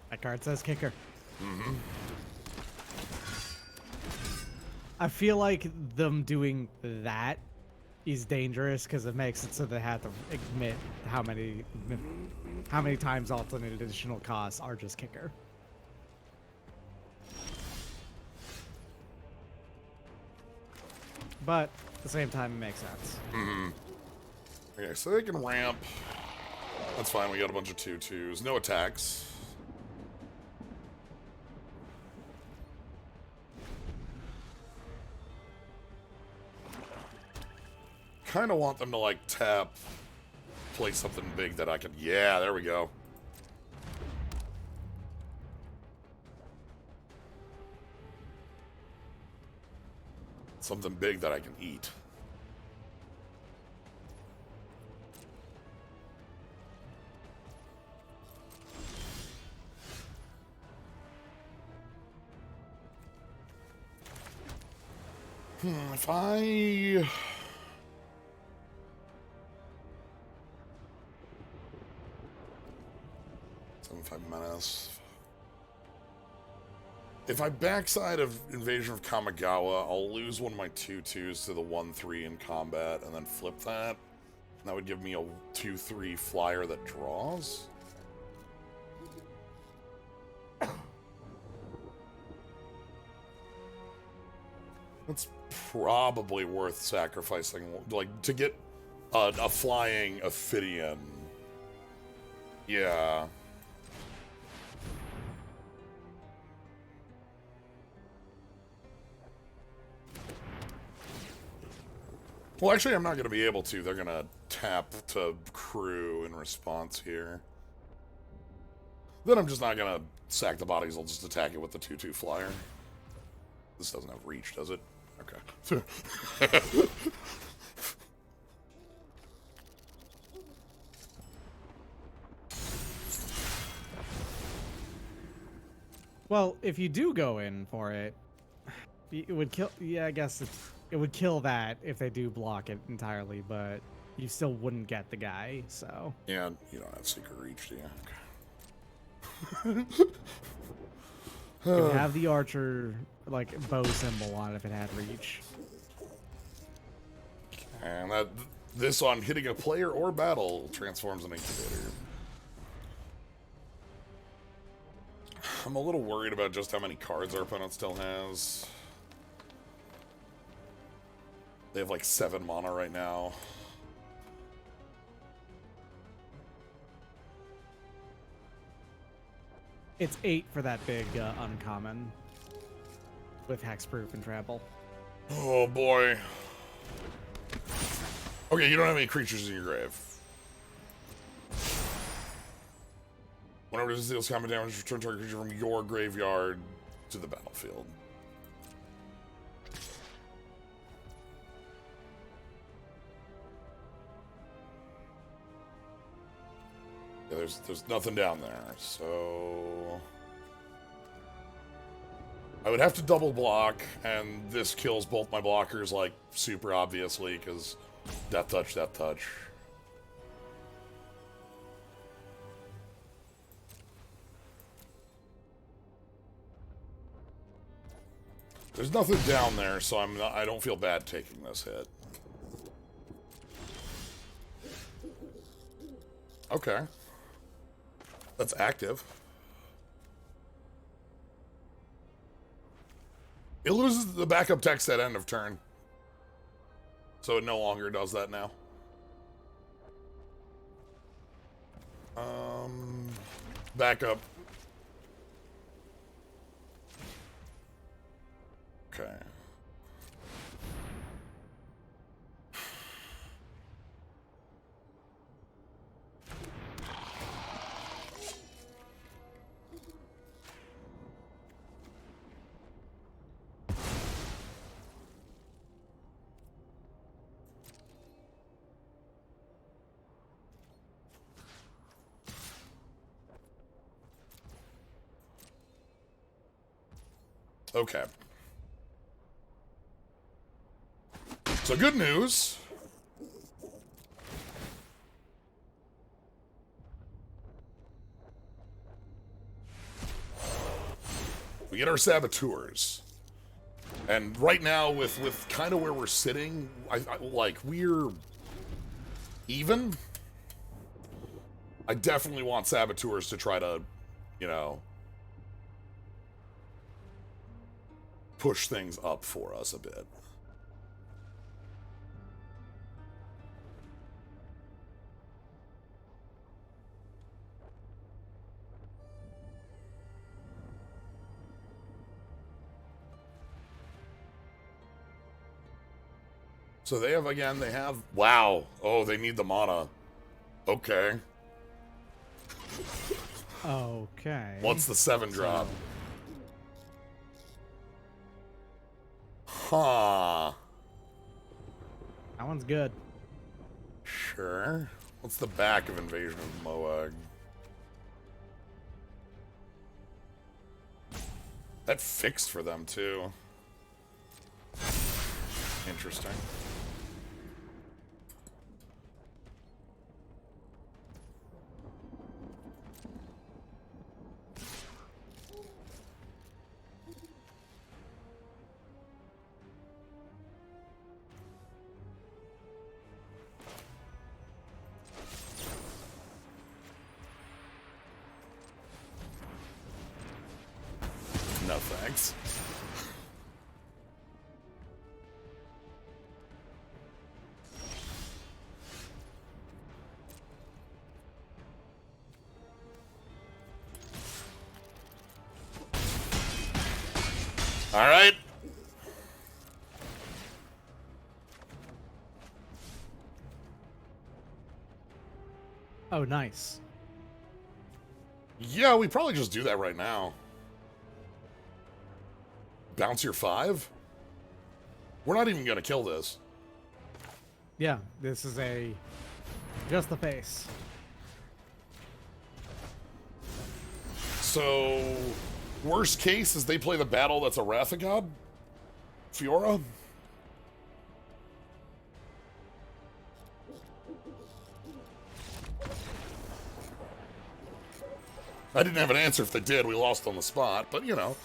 That card says kicker. Mm-hmm. I feel like them doing that is dangerous because it makes it so they have to admit how many times alternate additional costs are just kicker. But at the same time, it makes sense. Mm-hmm. Okay, so they can ramp. That's fine, we got a bunch of 2/2s. No attacks. Kind of want them to, like, tap, play something big that I can... Yeah, there we go. Something big that I can eat. If I... 75 menace. If I backside of Invasion of Kamigawa, I'll lose one of my 2/2s to the 1/3 in combat, and then flip that. And that would give me a 2/3 flyer that draws. That's probably worth sacrificing, like, to get a flying Ophidian. Yeah. Well, actually, I'm not going to be able to. They're going to tap to crew in response here. Then I'm just not going to sack the bodies. I'll just attack it with the 2/2 flyer. This doesn't have reach, does it? Okay. Well, if you do go in for it, it would kill... Yeah, I guess it would kill that if they do block it entirely, but you still wouldn't get the guy, so... Yeah, you don't have secret reach, do you? Okay. You could have the archer, like, bow symbol on it if it had reach. And this on hitting a player or battle transforms an incubator. I'm a little worried about just how many cards our opponent still has. They have like 7 mana right now. It's 8 for that big uncommon with hexproof and trample. Oh boy. Okay, you don't have any creatures in your grave. Whenever this deals combat damage, return target creature from your graveyard to the battlefield. Yeah, there's nothing down there, so I would have to double block, and this kills both my blockers like super obviously because death touch, death touch. There's nothing down there, so I don't feel bad taking this hit. Okay. That's active. It loses the backup text at end of turn. So it no longer does that now. Backup. Okay. Okay. So good news. We get our saboteurs. And right now, with kind of where we're sitting, like, we're even. I definitely want saboteurs to try to, you know, push things up for us a bit. So they have, again, they have... Wow. Oh, they need the mana. Okay. Okay. What's the 7 drop? Huh. That one's good. Sure. What's the back of Invasion of Moag? That fixed for them, too. Interesting. No thanks. All right. Oh, nice. Yeah, we probably just do that right now. Bounce your 5? We're not even gonna kill this. Yeah, this is a just the face. So, worst case is they play the battle that's a Wrath of God? Fiora? I didn't have an answer if they did. We lost on the spot, but you know.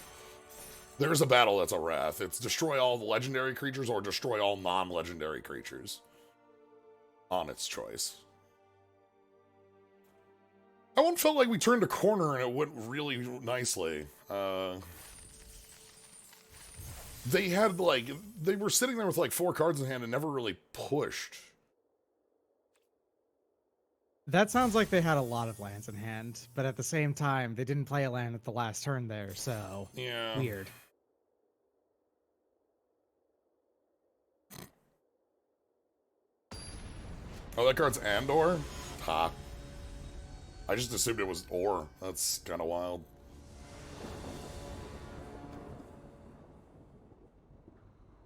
There's a battle that's a Wrath. It's destroy all the legendary creatures or destroy all non-legendary creatures. On its choice. That one felt like we turned a corner and it went really nicely. They had like, they were sitting there with like 4 cards in hand and never really pushed. That sounds like they had a lot of lands in hand, but at the same time, they didn't play a land at the last turn there, so Yeah. weird. Oh, that card's Andor? Ha. I just assumed it was Or. That's kind of wild.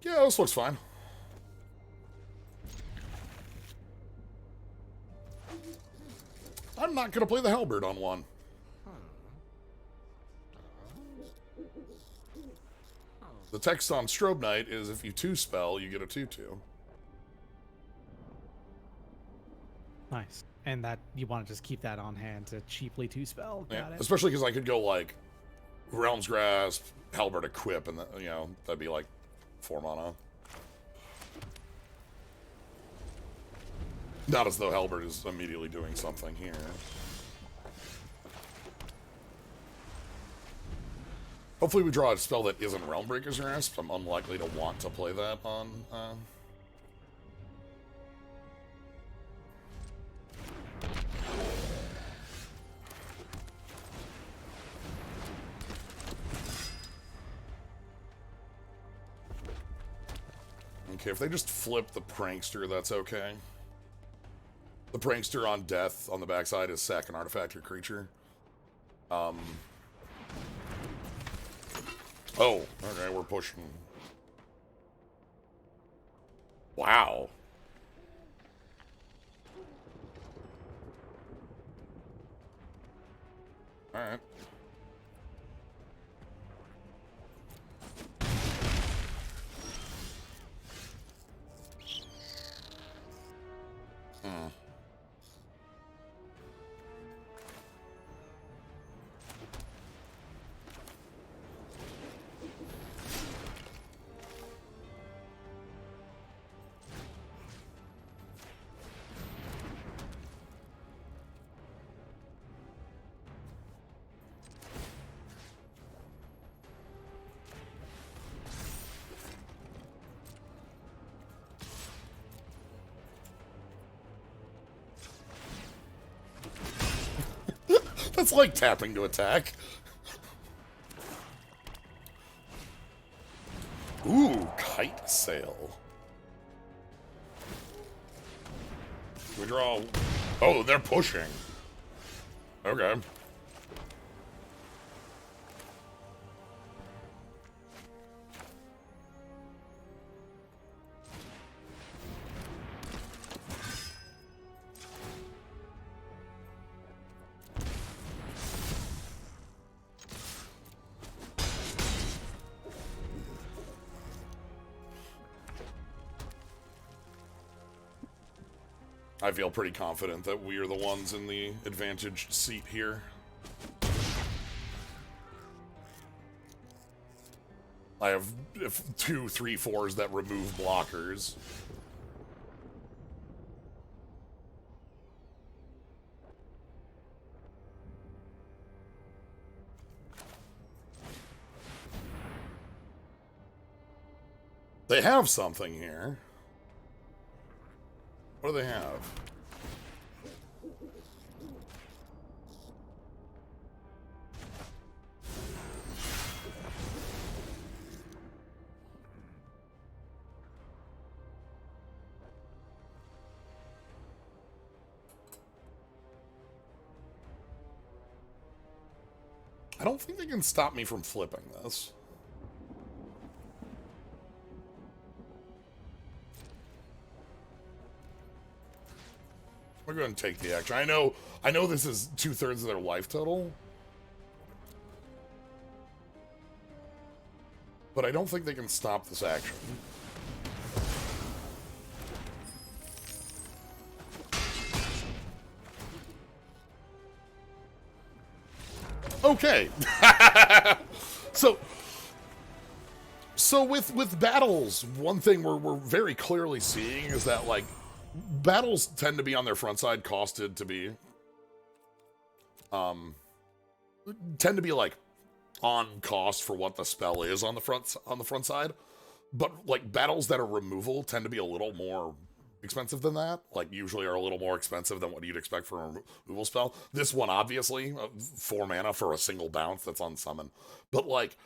Yeah, this looks fine. I'm not going to play the Halberd on 1. The text on Strobe Knight is if you 2-spell, you get a 2/2. Nice. And that you want to just keep that on hand to cheaply 2-spell. Yeah, Got it. especially because I could go like Realm's Grasp, Halberd Equip, and you know, that'd be like 4 mana. Not as though Halberd is immediately doing something here. Hopefully we draw a spell that isn't Realmbreaker's Grasp. I'm unlikely to want to play that on... Okay, if they just flip the Prankster, that's okay. The Prankster on death on the backside is sack an artifact or creature. Oh, okay, we're pushing. Wow. Alright. That's like tapping to attack. Ooh, Kite Sail. We draw... Oh, they're pushing. Okay. I feel pretty confident that we are the ones in the advantaged seat here. I have 2, 3, 4s that remove blockers. They have something here. What do they have? I don't think they can stop me from flipping this. We're going to take the action. I know this is 2/3 of their life total. But I don't think they can stop this action. Okay. So with battles, one thing we're very clearly seeing is that, like, battles tend to be on their front side costed to be tend to be like on cost for what the spell is on the front side. But like battles that are removal tend to be a little more expensive than that. Like usually are a little more expensive than what you'd expect for a removal spell. This one obviously 4 mana for a single bounce that's on summon. But like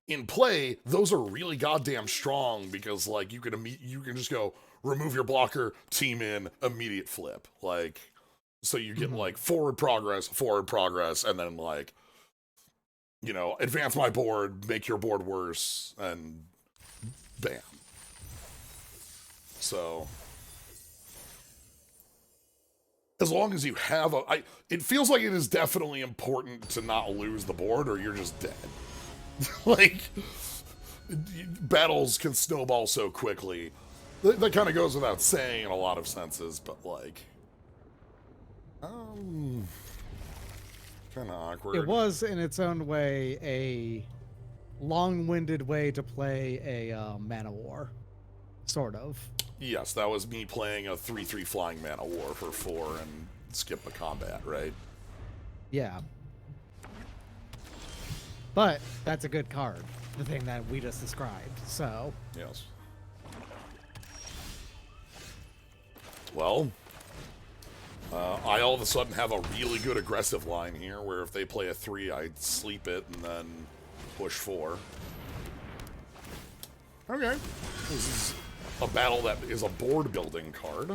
in play, those are really goddamn strong because like you can just go remove your blocker, team in, immediate flip. Like, so you get like forward progress, and then like, you know, advance my board, make your board worse, and bam. So, as long as you have it feels like it is definitely important to not lose the board or you're just dead. Like, battles can snowball so quickly. That kind of goes without saying in a lot of senses, but like, kind of awkward. It was, in its own way, a long-winded way to play a mana war, sort of. Yes, that was me playing a 3/3 flying mana war for 4 and skip the combat, right? Yeah. But that's a good card, the thing that we just described, so... Yes. Well, I all of a sudden have a really good aggressive line here, where if they play a 3, I sleep it and then push 4. Okay. This is a battle that is a board building card.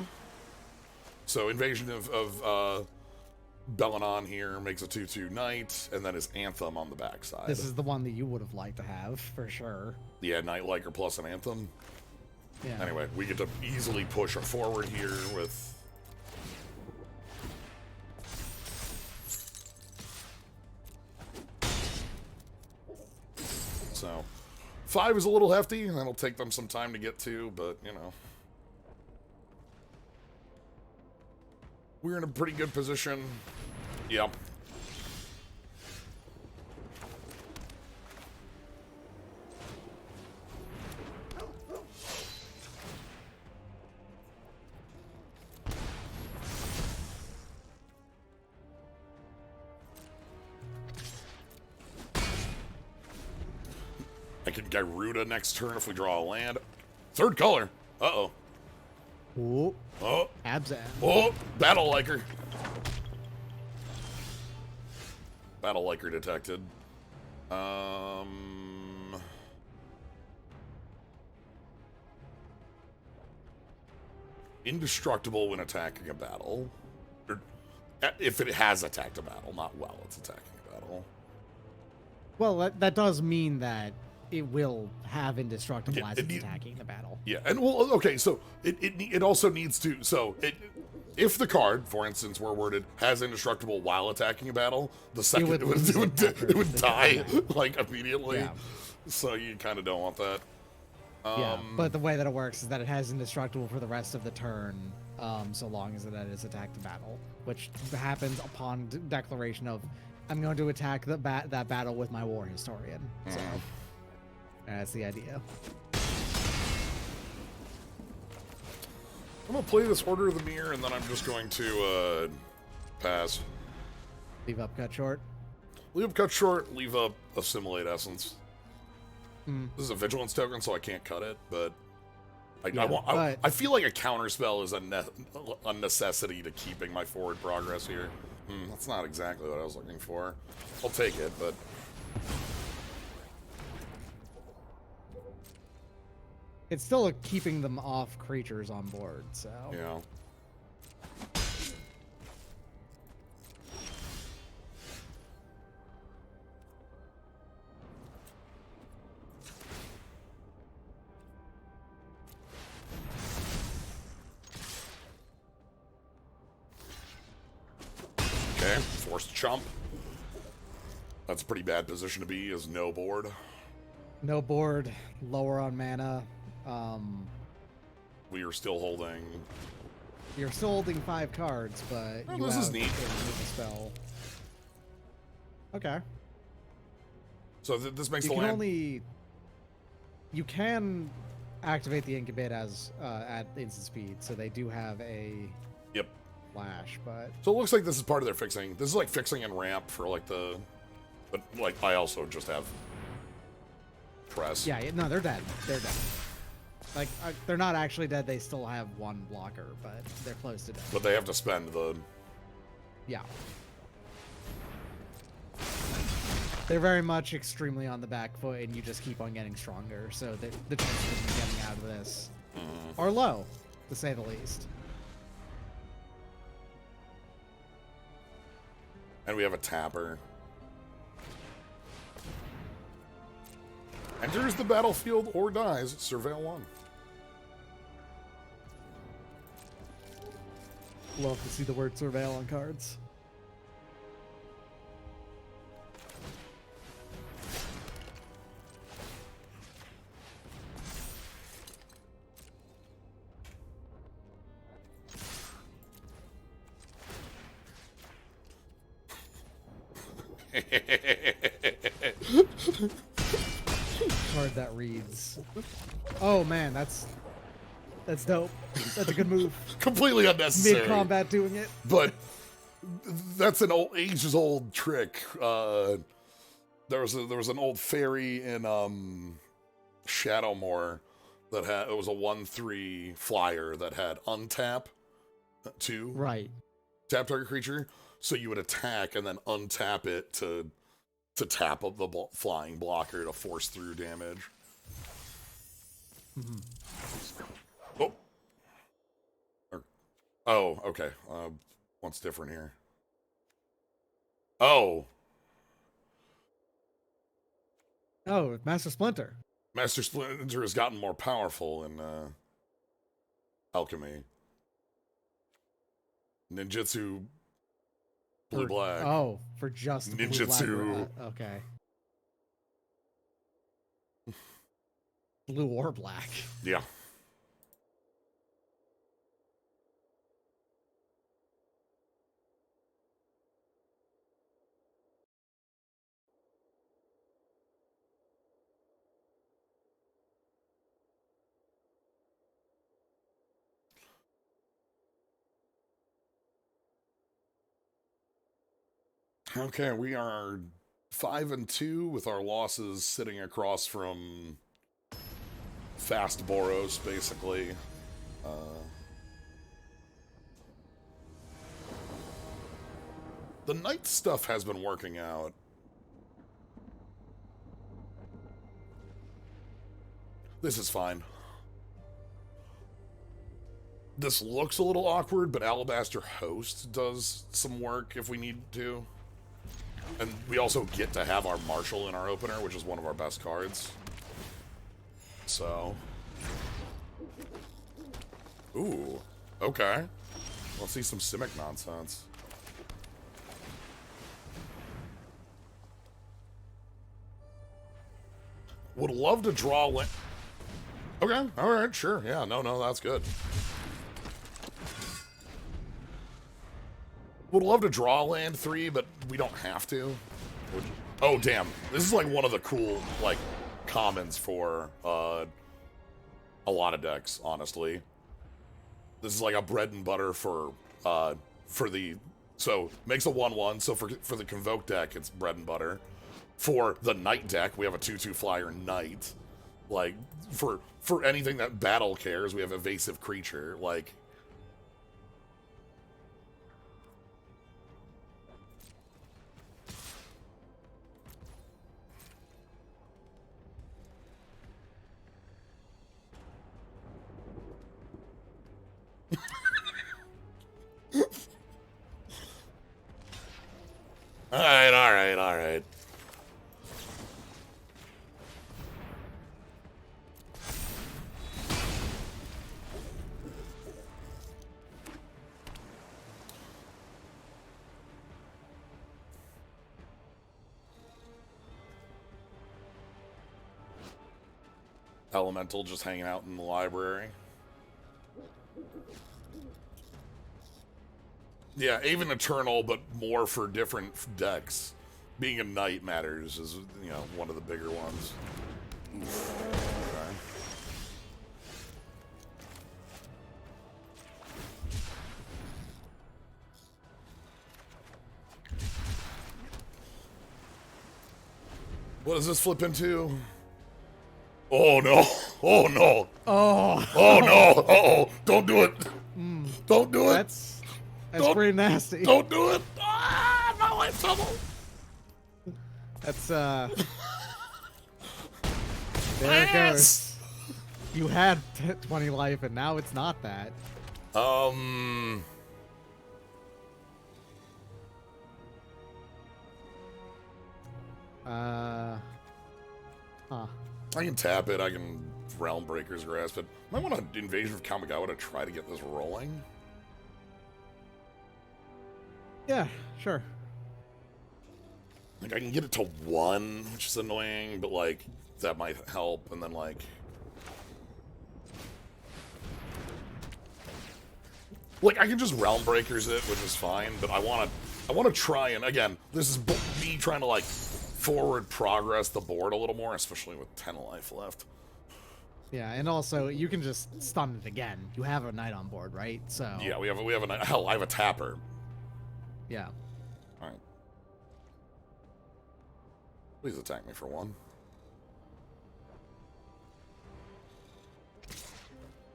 So Invasion of Belenon here makes a 2/2 knight, and then his Anthem on the backside. This is the one that you would have liked to have, for sure. Yeah, Knight Liker plus an Anthem. Yeah. Anyway, we get to easily push it forward here with... So, 5 is a little hefty, and that'll take them some time to get to, but, you know. We're in a pretty good position. Yep. I can Gyruda next turn if we draw a land. 3rd color. Uh-oh. Ooh. Oh. Abzan. Oh, Battle Liker. Battle Liker detected. Indestructible when attacking a battle. Or, if it has attacked a battle, not while it's attacking a battle. Well, that does mean that it will have indestructible as it's it attacking the battle. Yeah, and well, okay, so it also needs to, so if the card, for instance, were worded has indestructible while attacking a battle, the second it would die like immediately. Yeah. So you kind of don't want that. Yeah, but the way that it works is that it has indestructible for the rest of the turn, so long as it is attacked to battle, which happens upon declaration of, I'm going to attack that battle with my war historian. So that's the idea. I'm gonna play this Order of the Mirror, and then I'm just going to pass. Leave up cut short. Leave up cut short. Leave up assimilate essence. This is a vigilance token, so I can't cut it, but I feel like a counterspell is a necessity to keeping my forward progress here. That's not exactly what I was looking for. I'll take it, but it's still keeping them off creatures on board, so yeah. Okay, forced chump. That's a pretty bad position to be, is no board. No board, lower on mana. We are still holding... You're still holding 5 cards, but oh, you this have is neat. a spell. Okay. So this makes You the can land... only... You can activate the incubate as at instant speed, so they do have a... Yep. Flash, but... So it looks like this is part of their fixing. This is like fixing and ramp for like the... But like, I also just have... Press. Yeah, no, they're dead. They're dead. Like, they're not actually dead, they still have 1 blocker, but they're close to dead. But they have to spend the... Yeah. They're very much extremely on the back foot, and you just keep on getting stronger, so the chances of them getting out of this are low, to say the least. And we have a tapper. Enters the battlefield or dies. Surveil 1. Love to see the word surveil on cards. Card that reads. Oh man, that's dope. That's a good move. Completely unnecessary. Mid-combat doing it. But that's an ages-old trick. There was an old fairy in Shadowmoor that had it was a 1/3 flyer that had untap 2. Right. Tap target creature. So you would attack and then untap it to tap up the flying blocker to force through damage. Oh, okay. What's different here? Oh, Master Splinter. Master Splinter has gotten more powerful in alchemy. Ninjutsu blue-black. Oh, for just Ninjutsu. Okay. Blue or black. Yeah. Okay, we are 5-2 with our losses sitting across from Fast Boros, basically. The night stuff has been working out. This is fine. This looks a little awkward, but Alabaster Host does some work if we need to. And we also get to have our Marshal in our opener, which is one of our best cards. So. Ooh. Okay. Let's see some Simic nonsense. Would love to draw... Okay, alright, sure. Yeah, no, that's good. Would love to draw land 3, but we don't have to. Oh, damn. This is like one of the cool, like, commons for a lot of decks, honestly. This is like a bread and butter for the... So, makes a 1/1, so for the Convoke deck, it's bread and butter. For the Knight deck, we have a 2/2 flyer Knight. Like, for anything that battle cares, we have Evasive Creature. Like... Alright. Elemental just hanging out in the library. Yeah, even Eternal, but more for different decks. Being a Knight matters is, you know, one of the bigger ones. Okay. What does this flip into? Oh no! Oh no! Oh! Oh no! Uh-oh! Don't do it! Don't do it! That's pretty nasty. Don't do it! Ah! My life's trouble! That's there it goes. You had 20 life, and now it's not that. Huh. I can tap it, I can Realm Breaker's Grasp it. Might want an Invasion of Kamigawa to try to get this rolling. Yeah, sure. Like, I can get it to 1, which is annoying, but, like, that might help, and then, like... Like, I can just Realm Breakers it, which is fine, but I wanna try and, again, this is me trying to, like, forward progress the board a little more, especially with 10 life left. Yeah, and also, you can just stun it again. You have a Knight on board, right? So... Yeah, we have a... Hell, I have a Tapper. Yeah. Alright. Please attack me for 1.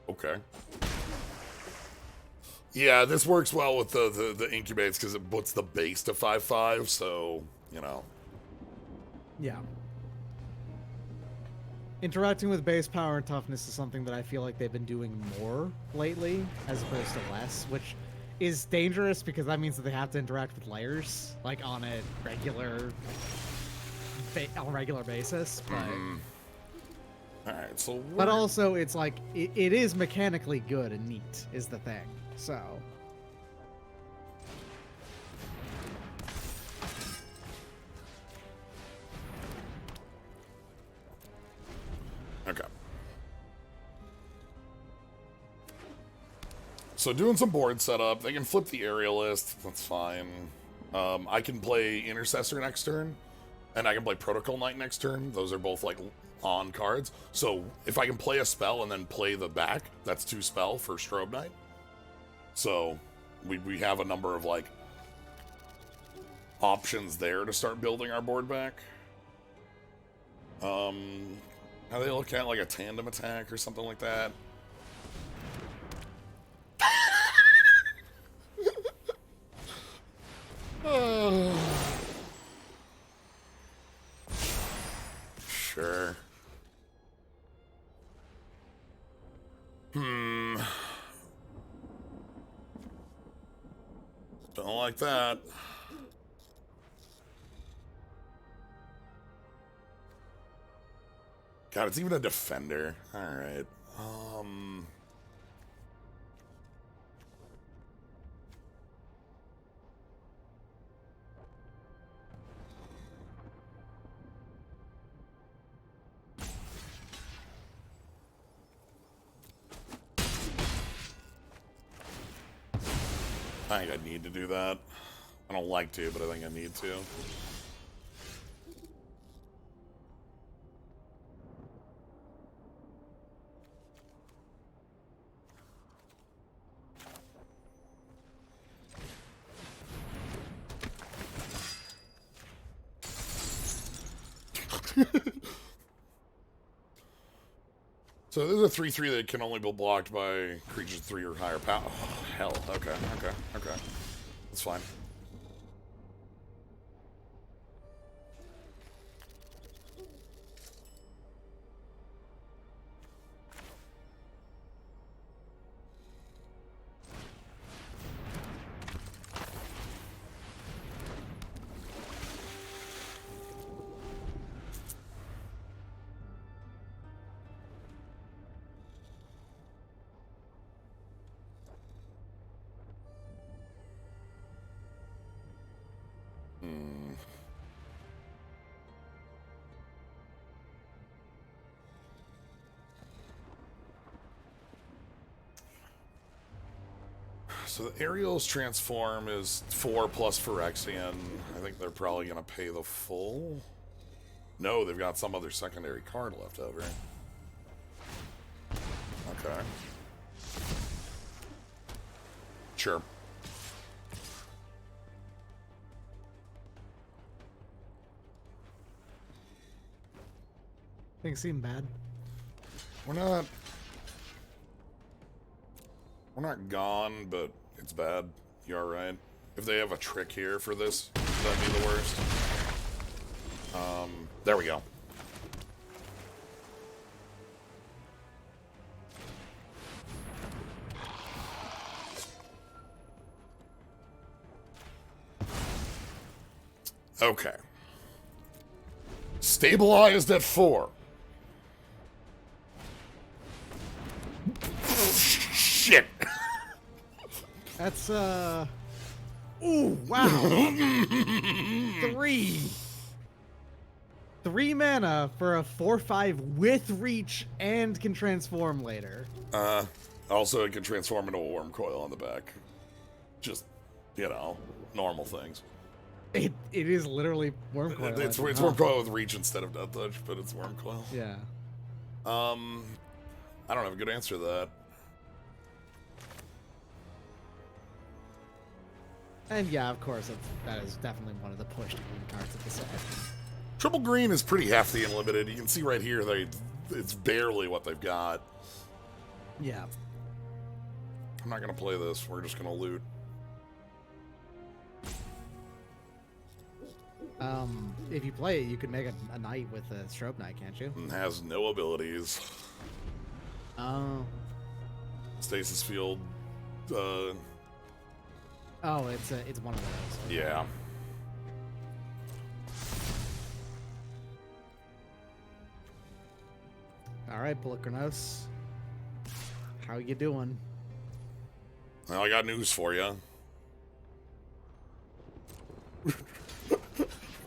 Okay. Yeah, this works well with the incubates because it puts the base to 5/5, so, you know. Yeah. Interacting with base power and toughness is something that I feel like they've been doing more lately, as opposed to less, which is dangerous because that means that they have to interact with layers, like on a regular basis. But all right, so but also it's like it is mechanically good and neat is the thing. So okay. So doing some board setup, they can flip the aerialist, that's fine. I can play Intercessor next turn, and I can play Protocol Knight next turn. Those are both, like, on cards. So if I can play a spell and then play the back, that's 2 spell for Strobe Knight. So we have a number of, like, options there to start building our board back. How do they look at, like, a tandem attack or something like that? Sure. Don't like that. God, it's even a defender. Alright. I think I need to do that. I don't like to, but I think I need to. So there's a 3/3 that can only be blocked by creatures 3 or higher power. Oh, hell. Okay. That's fine. So the Aerial's transform is 4 plus Phyrexian. I think they're probably going to pay the full. No, they've got some other secondary card left over. Okay. Sure. Things seem bad. We're not gone, but it's bad. You alright? If they have a trick here for this, that'd be the worst. There we go. Okay. Stabilized at 4. Shit. That's, ooh, wow. 3 mana for a 4/5 with reach and can transform later. Also, it can transform into a worm coil on the back. Just, normal things. It is literally worm coil. It's worm coil with reach instead of death touch, but it's worm coil. Yeah. I don't have a good answer to that. And yeah, of course, that is definitely one of the pushed green cards of the set. Triple green is pretty hefty and limited. You can see right here it's barely what they've got. Yeah. I'm not gonna play this. We're just gonna loot. If you play it, you could make a knight with a strobe knight, can't you? And has no abilities. Oh. Stasis field. Oh, it's one of those. Okay. Yeah. All right, Pelikranos. How you doing? Well, I got news for you.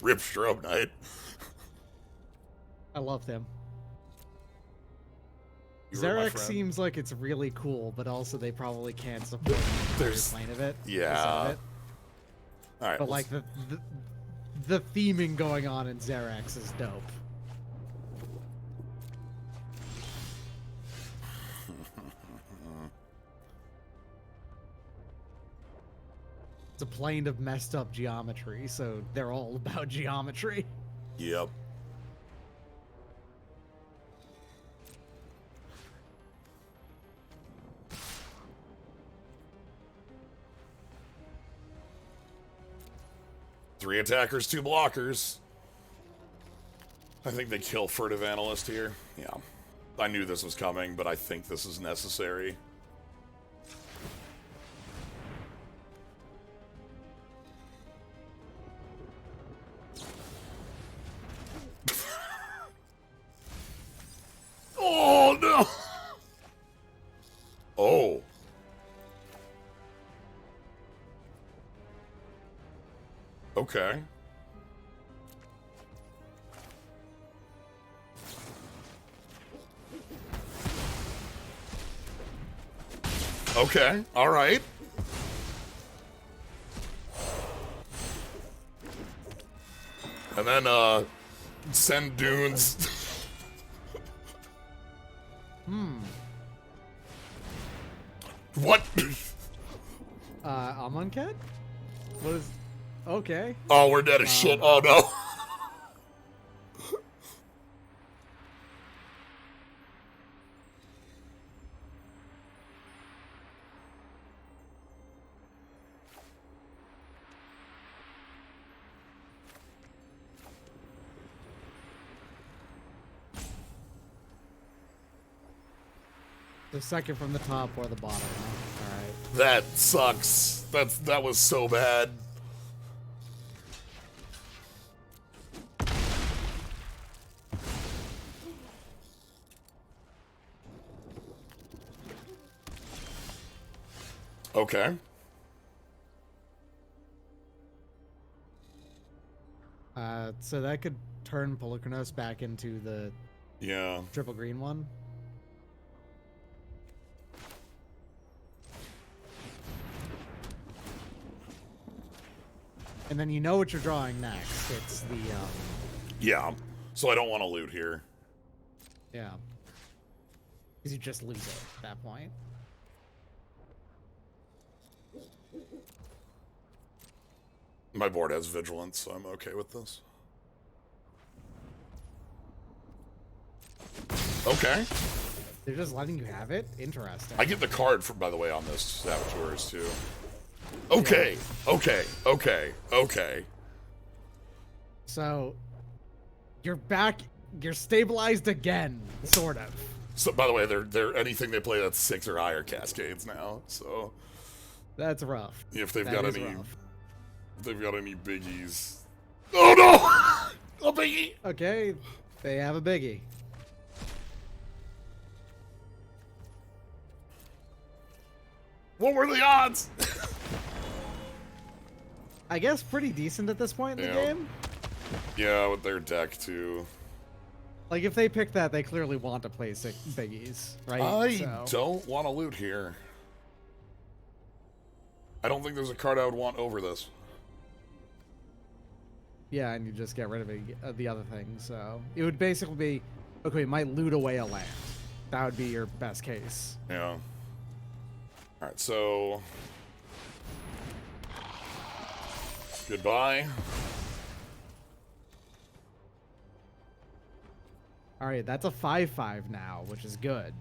Rip Strobe Knight. I love him. You were my Xerax friend. seems like it's really cool, but also they probably can't support the entire plane of it. Yeah. Some of it. All right. But like the theming going on in Xerax is dope. It's a plane of messed up geometry, so they're all about geometry. Yep. Three attackers, 2 blockers. I think they kill Furtive Analyst here. Yeah. I knew this was coming, but I think this is necessary. Oh, no! Oh. Okay. Okay, all right. And then, send dunes. What? Amonkhet? What is... Okay. Oh, we're dead as shit. Oh, no. The second from the top or the bottom. All right. That sucks. That was so bad. Okay. So that could turn Polukranos back into the triple green one. And then you know what you're drawing next. It's the Yeah. So I don't want to loot here. yeah. Because you just lose it at that point. My board has vigilance, so I'm okay with this. Okay. They're just letting you have it? Interesting. I get the card, by the way, on this Saboteurs, too. Okay. Yeah. Okay. So, you're back. You're stabilized again, sort of. So, by the way, they're anything they play that's 6 or higher cascades now, so... That's rough. If they've got any... Rough. If they've got any biggies... Oh, no! A biggie! Okay, they have a biggie. What were the odds? I guess pretty decent at this point in the game. Yeah, with their deck, too. Like, if they pick that, they clearly want to play 6 biggies, right? I don't want to loot here. I don't think there's a card I would want over this. Yeah, and you just get rid of the other thing, so... It would basically be, okay, we might loot away a land. That would be your best case. Yeah. Alright, so... Goodbye. Alright, that's a 5/5 now, which is good.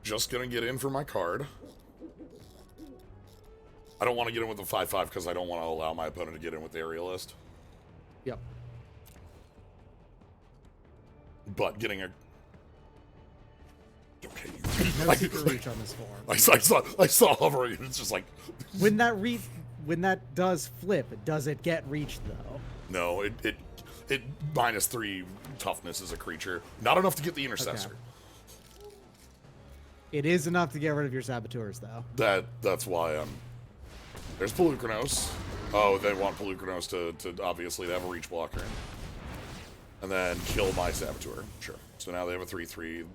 Just gonna get in for my card. I don't want to get in with the 5/5 because I don't want to allow my opponent to get in with the aerialist. Yep. But getting a... Okay. No secret reach on this form. I saw hovering, and it's just like... When that does flip, does it get reached, though? No, it -3 toughness as a creature. Not enough to get the intercessor. Okay. It is enough to get rid of your saboteurs, though. That's why I'm... There's Polukranos. Oh, they want Polukranos to obviously have a reach blocker. And then kill my saboteur. Sure. So now they have a 3/3.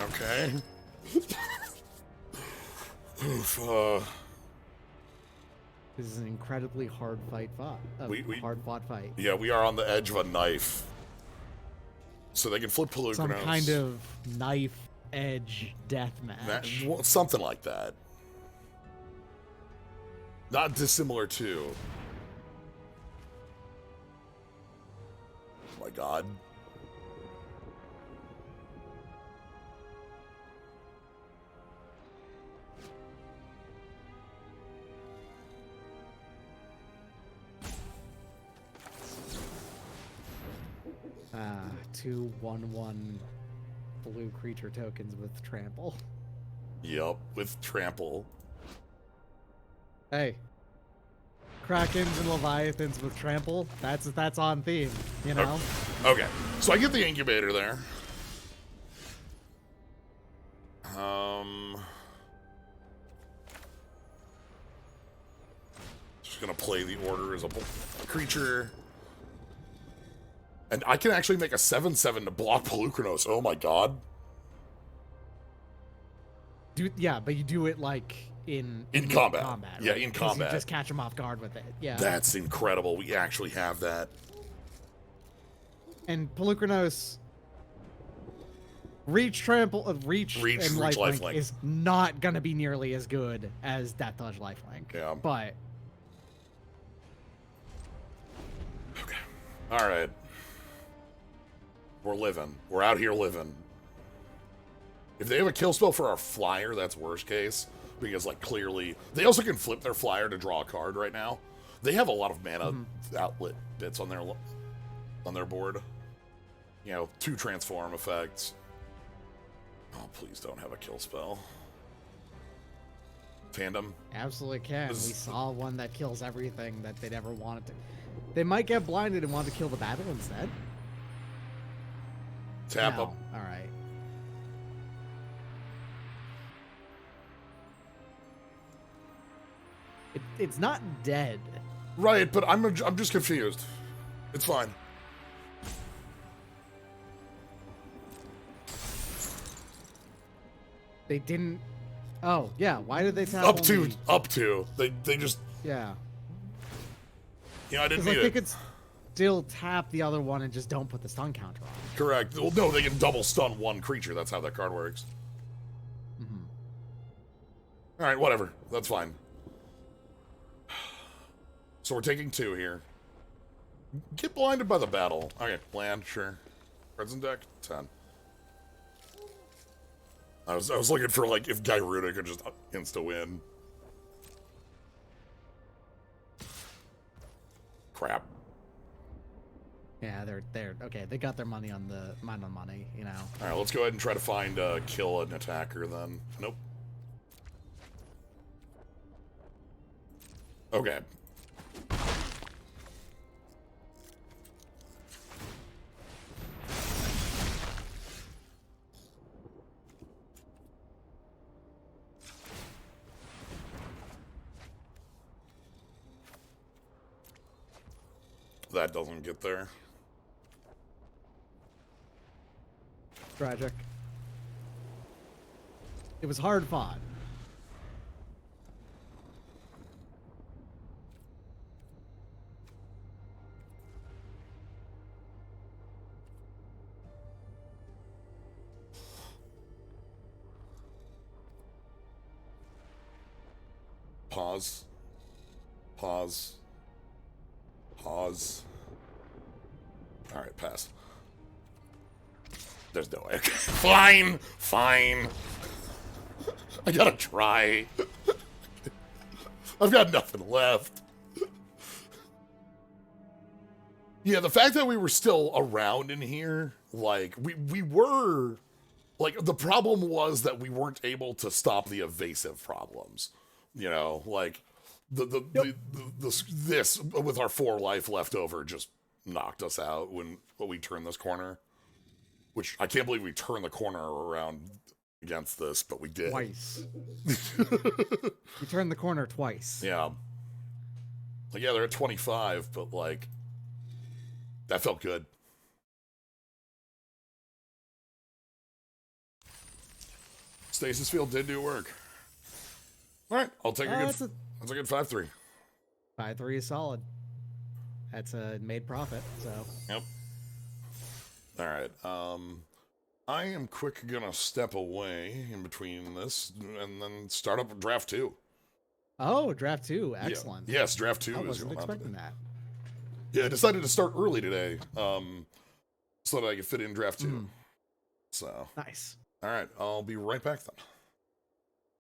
Okay. Oof, This is an incredibly hard hard-fought fight. Yeah, we are on the edge of a knife. So they can flip Polukranos. Some kind of knife edge death match. Well, something like that. Not dissimilar to... Oh my god. Two 1/1 blue creature tokens with trample. Yup, with trample. Hey, Krakens and Leviathans with trample. That's on theme, you know. Okay, so I get the incubator there. Just gonna play the order as a creature. And I can actually make a 7/7 to block Pelucranos. Oh my god. Yeah, but you do it like in combat. combat, Yeah, right? in 'Cause combat. You just catch them off guard with it. Yeah. That's incredible. We actually have that. And Pelucranos reach and lifelink is not gonna be nearly as good as Death Touch lifelink. Yeah. But okay. All right. We're living. We're out here living. If they have a kill spell for our flyer, that's worst case. Because, like, clearly... They also can flip their flyer to draw a card right now. They have a lot of mana outlet bits on their board. You know, 2 transform effects. Oh, please don't have a kill spell. Tandem. absolutely can. We saw one that kills everything that they'd ever wanted to. They might get blinded and want to kill the battle instead. Tap no. up. All right. It's not dead. Right, but I'm just confused. It's fine. They didn't. Oh yeah, why did they tap Up only... to. They just. Yeah. You know, I didn't Like need they it. could still tap the other one and just don't put the stun counter on. Correct. Well, no, they can double stun one creature. That's how that card works. All right, whatever. That's fine. So we're taking 2 here. Get blinded by the battle. Okay, land, sure. Cards in deck, 10. I was looking for, like, if Gyruda could just insta-win. Crap. Yeah, they're okay. They got their money on the money, you know. All right, let's go ahead and try to find kill an attacker then. Nope. Okay. That doesn't get there. Tragic. It was hard fought. Pause. Pause. Pause. Alright, pass. There's no way. Fine! Fine! I gotta try. I've got nothing left. Yeah, the fact that we were still around in here, like, we were... Like, the problem was that we weren't able to stop the evasive problems. You know, like, this, with our 4 life left over, just knocked us out when we turned this corner. Which, I can't believe we turned the corner around against this, but we did. Twice. We turned the corner twice. Yeah. Like, yeah, they're at 25, but, like, that felt good. Stasis Field did do work. All right, I'll take a good 5-3. 5-3 is solid. That's a made profit, so. Yep. All right. I am gonna step away in between this and then start up draft 2. Oh, draft 2. Excellent. Yeah. Yes, draft 2 I is wasn't going on expecting today. that. Yeah, I decided to start early today, so that I could fit in draft 2. So. Nice. All right, I'll be right back then.